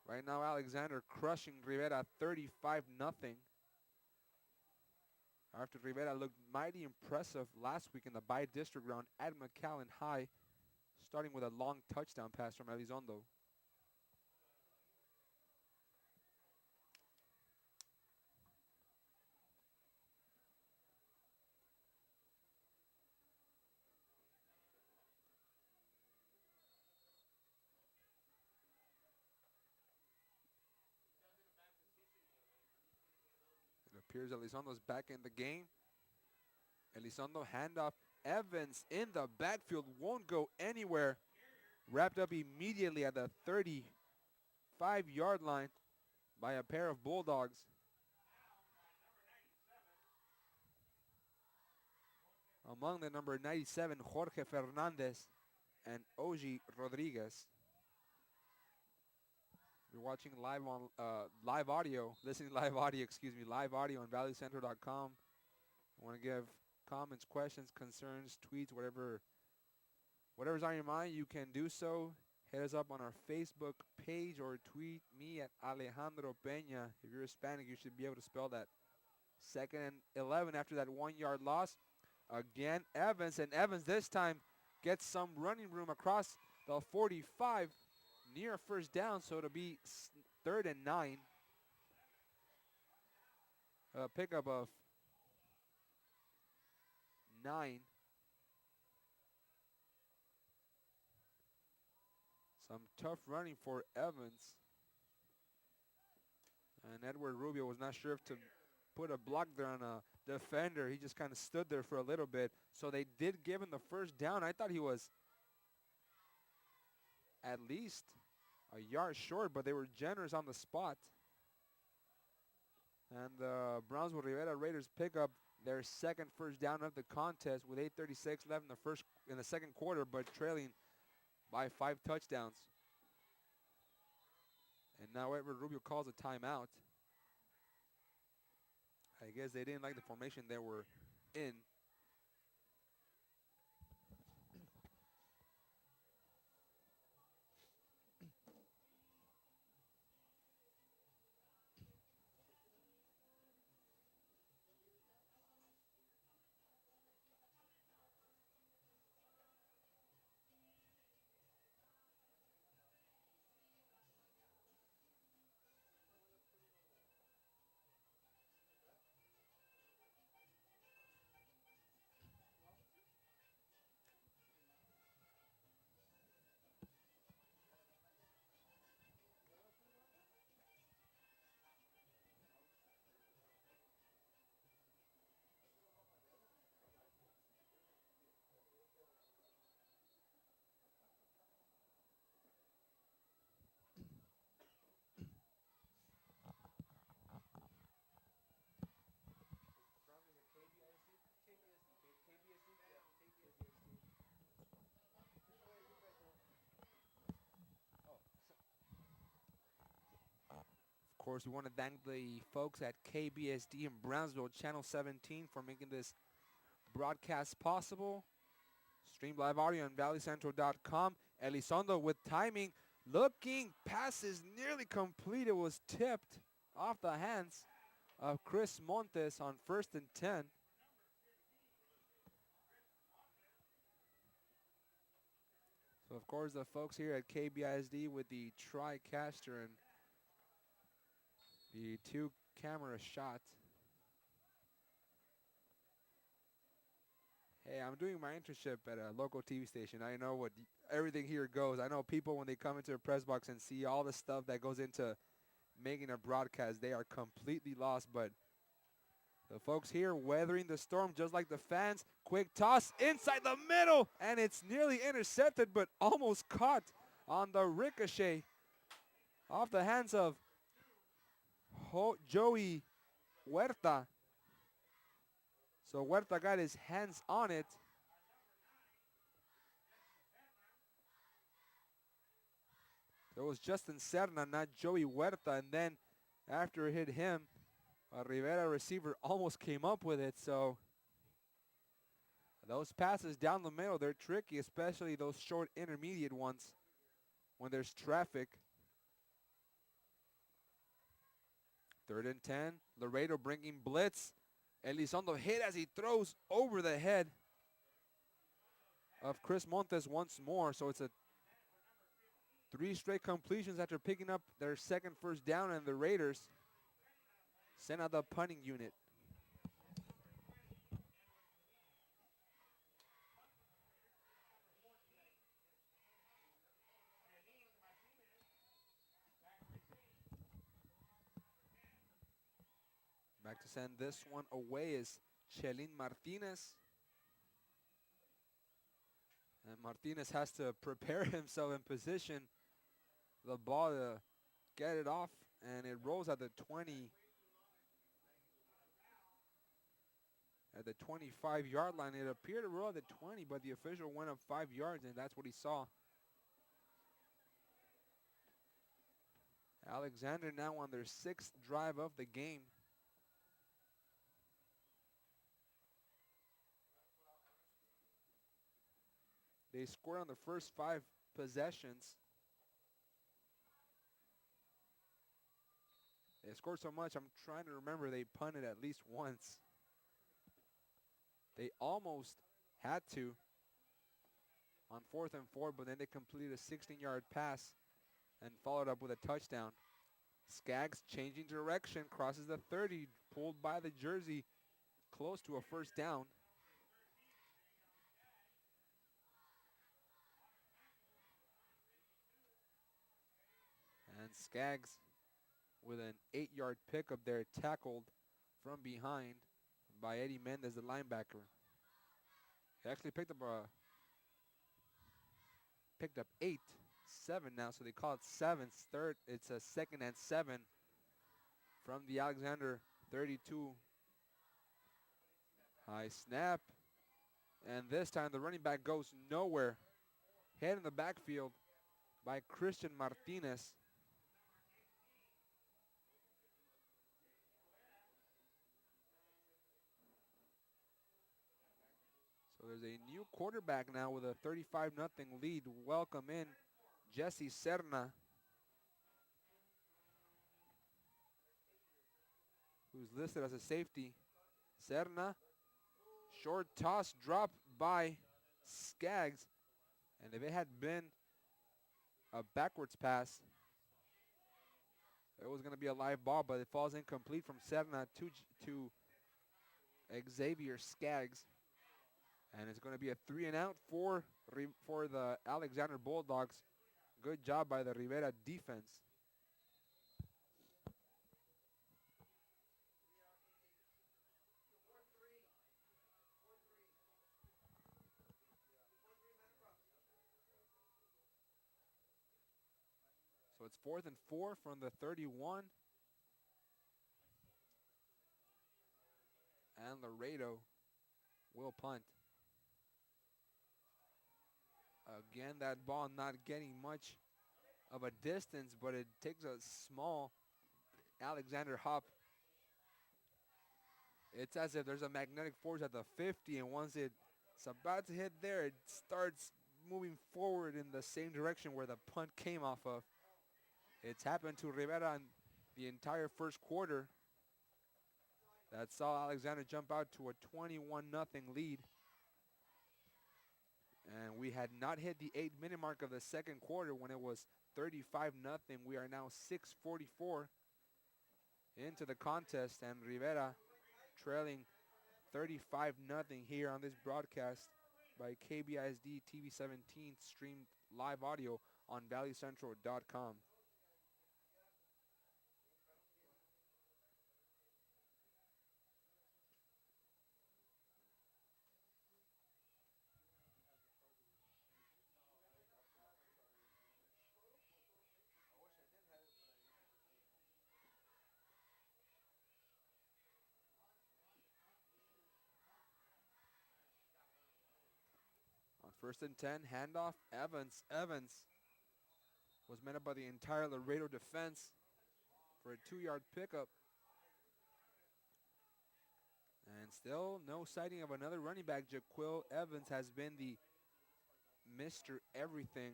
Right now, Alexander crushing Rivera 35-0. After Rivera looked mighty impressive last week in the bi-district round at McAllen High, starting with a long touchdown pass from Elizondo. It appears Elizondo's back in the game. Elizondo handoff. Evans in the backfield, won't go anywhere. Wrapped up immediately at the 35-yard line by a pair of Bulldogs. Among the number 97, Jorge Fernandez and Oji Rodriguez. You're watching live on live audio, listening live audio, live audio on valleycentral.com. I want to give comments, questions, concerns, tweets, whatever's on your mind, you can do so. Hit us up on our Facebook page or tweet me at Alejandro Peña. If you're Hispanic, you should be able to spell that. 2nd and 11 after that 1-yard loss. Again, Evans, and Evans this time gets some running room across the 45 near first down, so it'll be 3rd and 9. A pickup of 9. Some tough running for Evans. And Edward Rubio was not sure if to put a block there on a defender. He just kind of stood there for a little bit. So they did give him the first down. I thought he was at least a yard short, but they were generous on the spot. And the Brownsville Rivera Raiders pick up their second first down of the contest with 8:36 left in the second quarter, but trailing by 5 touchdowns. And now Edward Rubio calls a timeout. I guess they didn't like the formation they were in. Of course, we want to thank the folks at KBSD in Brownsville, Channel 17, for making this broadcast possible. Stream live audio on valleycentral.com. Elizondo with timing, looking, passes nearly complete. It was tipped off the hands of Chris Montes on 1st and 10. So, of course, the folks here at KBISD with the TriCaster and the 2-camera shot. Hey, I'm doing my internship at a local TV station. I know what everything here goes. I know people, when they come into a press box and see all the stuff that goes into making a broadcast, they are completely lost. But the folks here weathering the storm just like the fans. Quick toss inside the middle, and it's nearly intercepted, but almost caught on the ricochet off the hands of Joey Huerta. So Huerta got his hands on it. So it was Justin Serna, not Joey Huerta. And then after it hit him, a Rivera receiver almost came up with it. So Those passes down the middle, they're tricky, especially those short intermediate ones when there's traffic. 3rd and 10. Laredo bringing blitz. Elizondo hit as he throws over the head of Chris Montes once more. So it's a 3 straight completions after picking up their second first down, and the Raiders send out the punting unit. Back to send this one away is Chelin Martinez. And Martinez has to prepare himself in position. The ball to get it off, and it rolls at the 20. At the 25-yard line. It appeared to roll at the 20, but the official went up 5 yards, and that's what he saw. Alexander now on their 6th drive of the game. They scored on the first 5 possessions. They scored so much, I'm trying to remember they punted at least once. They almost had to on 4th and 4, but then they completed a 16-yard pass and followed up with a touchdown. Skaggs changing direction, crosses the 30, pulled by the jersey, close to a first down. And Skaggs with an 8-yard pickup there, tackled from behind by Eddie Mendez, the linebacker. He actually picked up 8, 7 now, so they call it 7th. Third, it's a 2nd and 7 from the Alexander 32. High snap, and this time the running back goes nowhere. Head in the backfield by Christian Martinez. So there's a new quarterback now with a 35-0 lead. Welcome in Jesse Serna, who's listed as a safety. Serna, short toss drop by Skaggs. And if it had been a backwards pass, it was going to be a live ball, but it falls incomplete from Serna to Xavier Skaggs. And it's going to be a 3-and-out for the Alexander Bulldogs. Good job by the Rivera defense. So it's 4th and 4 from the 31. And Laredo will punt. Again, that ball not getting much of a distance, but it takes a small Alexander hop. It's as if there's a magnetic force at the 50, and once it's about to hit there, it starts moving forward in the same direction where the punt came off of. It's happened to Rivera in the entire first quarter. That saw Alexander jump out to a 21-0 lead. And we had not hit the 8-minute mark of the second quarter when it was 35-0. We are now 6:44 into the contest, and Rivera trailing 35-0 here on this broadcast by KBISD TV 17, streamed live audio on valleycentral.com. On 1st and 10, handoff, Evans. Evans was met up by the entire Laredo defense for a 2-yard pickup. And still no sighting of another running back. Jaquil Evans has been the Mr. Everything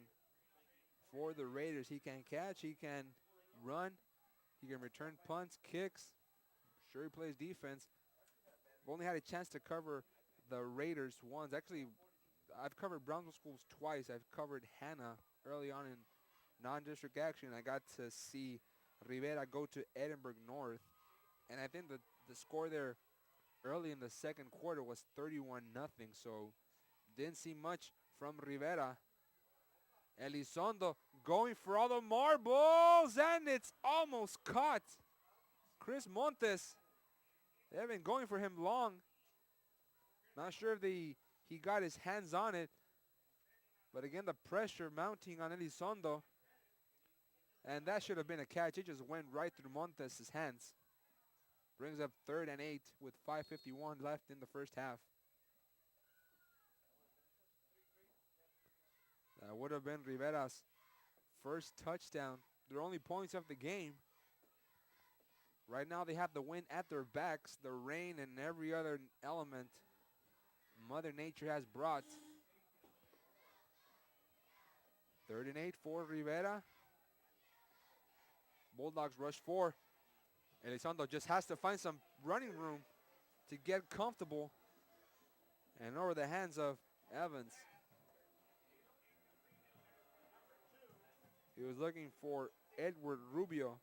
for the Raiders. He can catch, he can run, he can return punts, kicks. Sure, he plays defense. I've only had a chance to cover the Raiders once. Actually, I've covered Brownsville schools twice. I've covered Hannah early on in non-district action. I got to see Rivera go to Edinburgh North. And I think the score there early in the second quarter was 31-0. So didn't see much from Rivera. Elizondo going for all the marbles, and it's almost caught. Chris Montes, they've been going for him long. Not sure if he got his hands on it, but again, the pressure mounting on Elizondo, and that should have been a catch. It just went right through Montes' hands. Brings up 3rd and 8 with 5:51 left in the first half. That would have been Rivera's first touchdown. Their only points of the game. Right now they have the wind at their backs, the rain and every other element Mother Nature has brought. 3rd and 8 for Rivera. Bulldogs rush 4. Elizondo just has to find some running room to get comfortable. And over the hands of Evans. He was looking for Edward Rubio.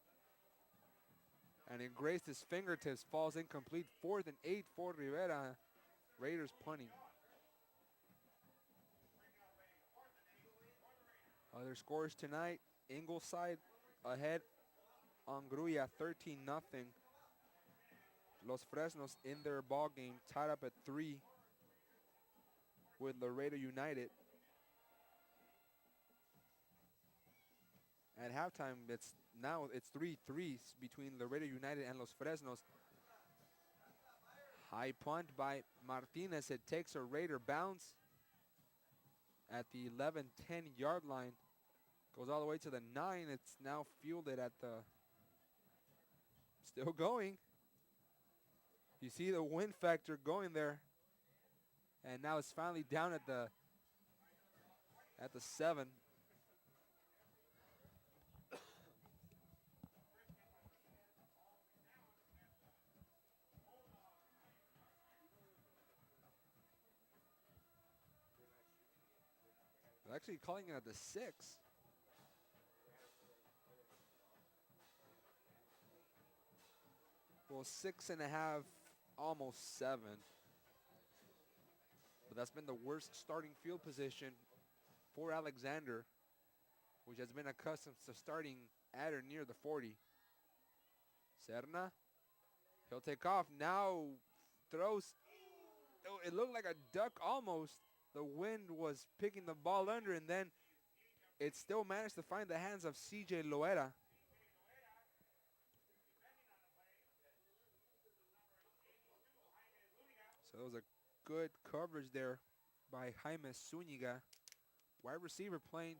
And it grazed his fingertips, falls incomplete. 4th and 8 for Rivera. Raiders punting. Other scores tonight. Ingleside ahead on Gruya 13-0. Los Fresnos in their ball game tied up at 3 with Laredo United. At halftime, it's 3-3 between Laredo United and Los Fresnos. High punt by Martinez. It takes a Raider bounce at the 11-10 yard line. Goes all the way to the 9. It's now fielded at the, still going. You see the wind factor going there. And now it's finally down at the 7. They're actually calling it at the 6. Well, 6.5, almost 7. But that's been the worst starting field position for Alexander, which has been accustomed to starting at or near the 40. Serna, he'll take off. Now throws. Oh, it looked like a duck almost. The wind was picking the ball under, and then it still managed to find the hands of C.J. Loera. So it was a good coverage there by Jaime Zuniga. Wide receiver playing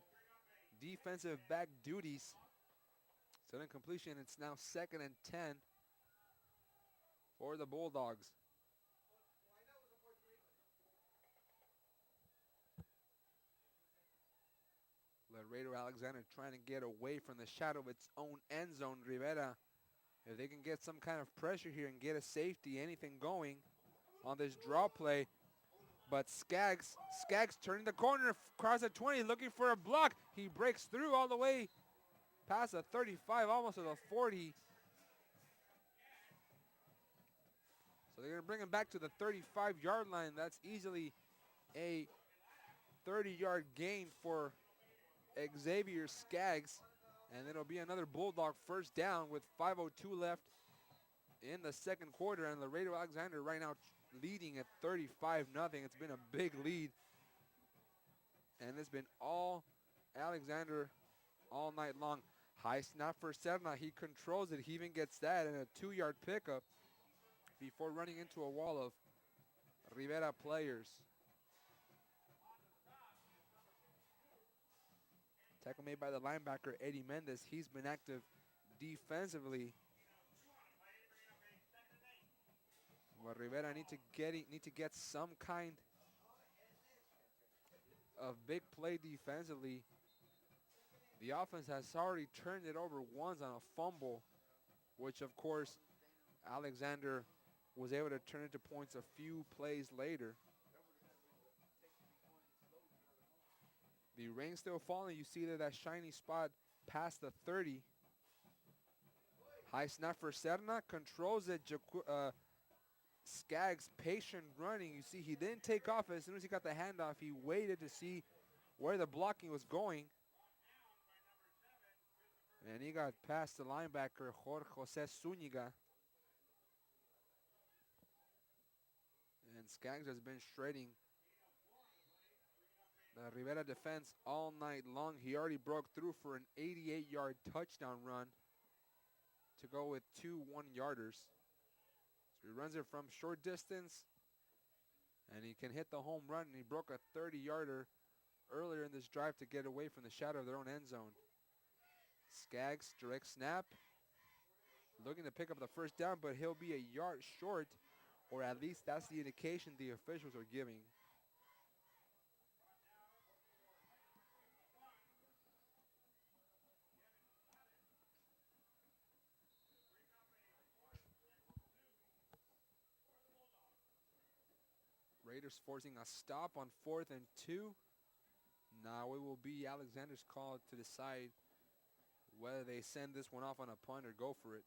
defensive back duties. So in completion, it's now 2nd and 10 for the Bulldogs. Laredo Alexander trying to get away from the shadow of its own end zone. Rivera, if they can get some kind of pressure here and get a safety, anything going on this draw play. But Skaggs turning the corner, across the 20, looking for a block. He breaks through all the way past the 35, almost to the 40. So they're going to bring him back to the 35-yard line. That's easily a 30-yard gain for Xavier Skaggs. And it'll be another Bulldog first down with 5:02 left in the second quarter. And Laredo Alexander right now leading at 35-0. It's been a big lead. And it's been all Alexander all night long. High snap for Serna. He controls it. He even gets that and a 2-yard pickup before running into a wall of Rivera players. Tackle made by the linebacker, Eddie Mendez. He's been active defensively. But Rivera need to get some kind of big play defensively. The offense has already turned it over once on a fumble, which of course Alexander was able to turn into points a few plays later. The rain's still falling. You see that shiny spot past the 30. High snap for Serna, controls it. Skaggs patient running. You see he didn't take off as soon as he got the handoff. He waited to see where the blocking was going. And he got past the linebacker, Jorge Jose Zuniga. And Skaggs has been shredding the Rivera defense all night long. He already broke through for an 88-yard touchdown run to go with 2 one-yarders. So he runs it from short distance, and he can hit the home run, and he broke a 30-yarder earlier in this drive to get away from the shadow of their own end zone. Skaggs, direct snap, looking to pick up the first down, but he'll be a yard short, or at least that's the indication the officials are giving. Raiders forcing a stop on 4th and 2. Now it will be Alexander's call to decide whether they send this one off on a punt or go for it.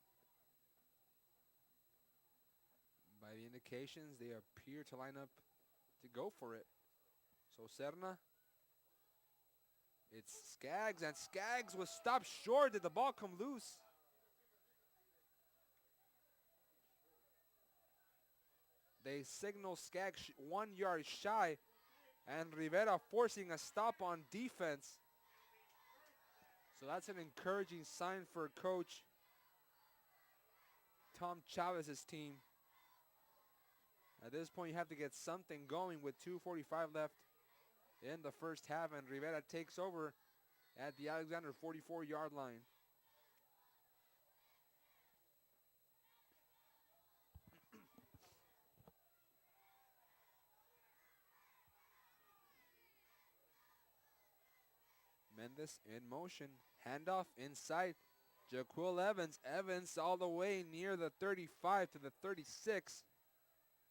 By the indications, they appear to line up to go for it. So Serna, it's Skaggs, and Skaggs was stopped short. Did the ball come loose? They signal Skaggs 1 yard shy, and Rivera forcing a stop on defense. So that's an encouraging sign for Coach Tom Chavez's team. At this point, you have to get something going with 2:45 left in the first half, and Rivera takes over at the Alexander 44-yard line. Mendes in motion, handoff inside. Jaquil Evans. Evans all the way near the 35 to the 36.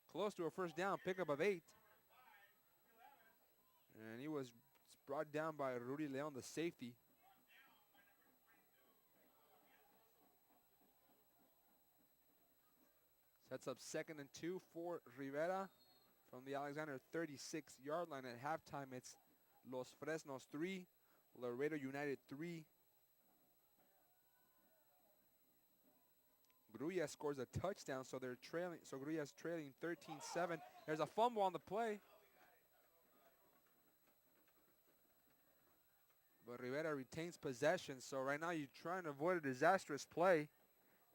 Close to a first down, pickup of 8. And he was brought down by Rudy Leon, the safety. Sets up 2nd and 2 for Rivera from the Alexander 36-yard line. At halftime, it's Los Fresnos 3, Laredo United 3. Grulla scores a touchdown, so they're trailing. So Grulla's trailing 13-7. There's a fumble on the play. But Rivera retains possession, so right now you're trying to avoid a disastrous play.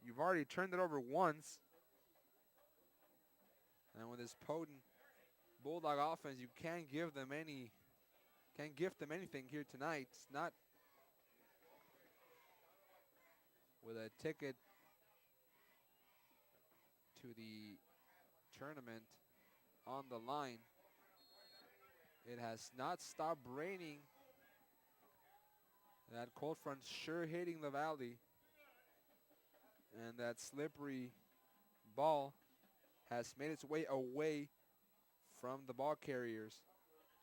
You've already turned it over once. And with this potent Bulldog offense, you can't give them gift them anything here tonight. It's not with a ticket to the tournament on the line. It has not stopped raining. That cold front sure hitting the valley. And that slippery ball has made its way away from the ball carriers.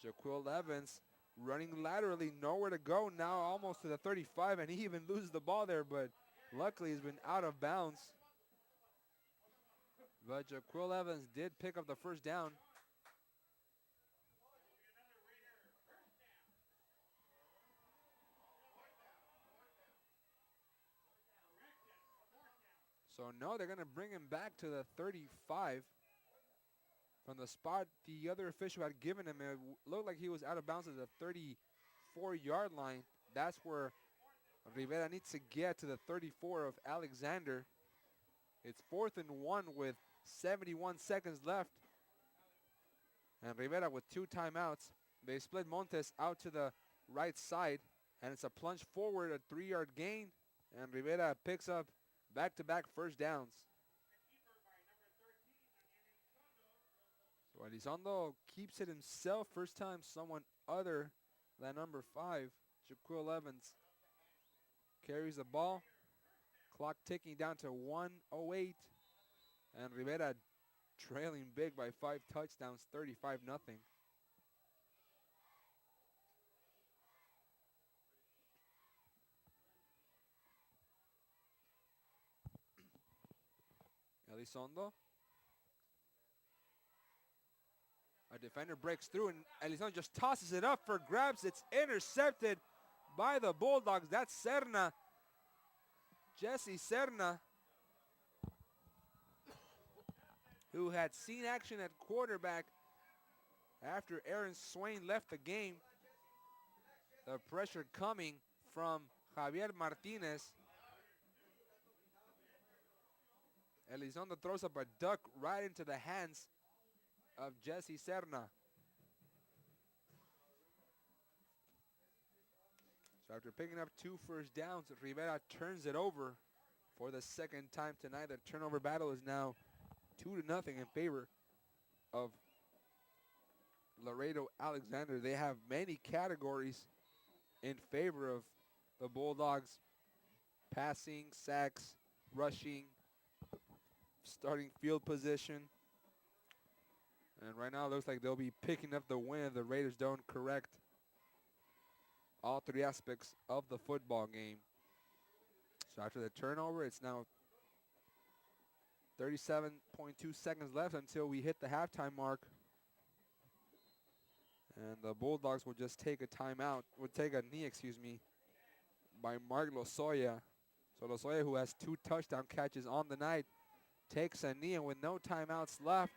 Jaquil Evans running laterally, nowhere to go now, almost to the 35, and he even loses the ball there, but luckily he's been out of bounds. But Jaquil Evans did pick up the first down. So no, they're going to bring him back to the 35 from the spot the other official had given him. It looked like he was out of bounds at the 34-yard line. That's where Rivera needs to get to the 34 of Alexander. It's 4th and 1 with 71 seconds left. And Rivera with 2 timeouts. They split Montes out to the right side. And it's a plunge forward, a 3-yard gain. And Rivera picks up back-to-back first downs. So Elizondo keeps it himself. First time someone other than number 5, Jaquil Evans, carries the ball. Clock ticking down to 1:08. And Rivera trailing big by 5 touchdowns, 35-0. Elizondo. A defender breaks through, and Elizondo just tosses it up for grabs. It's intercepted by the Bulldogs. That's Serna. Jesse Serna, who had seen action at quarterback after Aaron Swain left the game. The pressure coming from Javier Martinez. Elizondo throws up a duck right into the hands of Jesse Serna. So after picking up 2 first downs, Rivera turns it over for the second time tonight. The turnover battle is now 2-0 in favor of Laredo Alexander. They have many categories in favor of the Bulldogs: passing, sacks, rushing, starting field position. And right now it looks like they'll be picking up the win if the Raiders don't correct all 3 aspects of the football game. So after the turnover, it's now 37.2 seconds left until we hit the halftime mark. And the Bulldogs will just take a timeout, would take a knee, by Mark Lozoya. So Lozoya, who has 2 touchdown catches on the night, takes a knee, and with no timeouts left,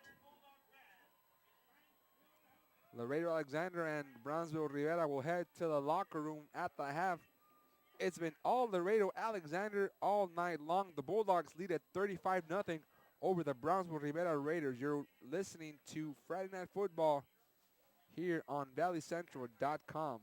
Laredo Alexander and Brownsville Rivera will head to the locker room at the half. It's been all Laredo Alexander all night long. The Bulldogs lead at 35-0 over the Brownsville Rivera Raiders. You're listening to Friday Night Football here on ValleyCentral.com.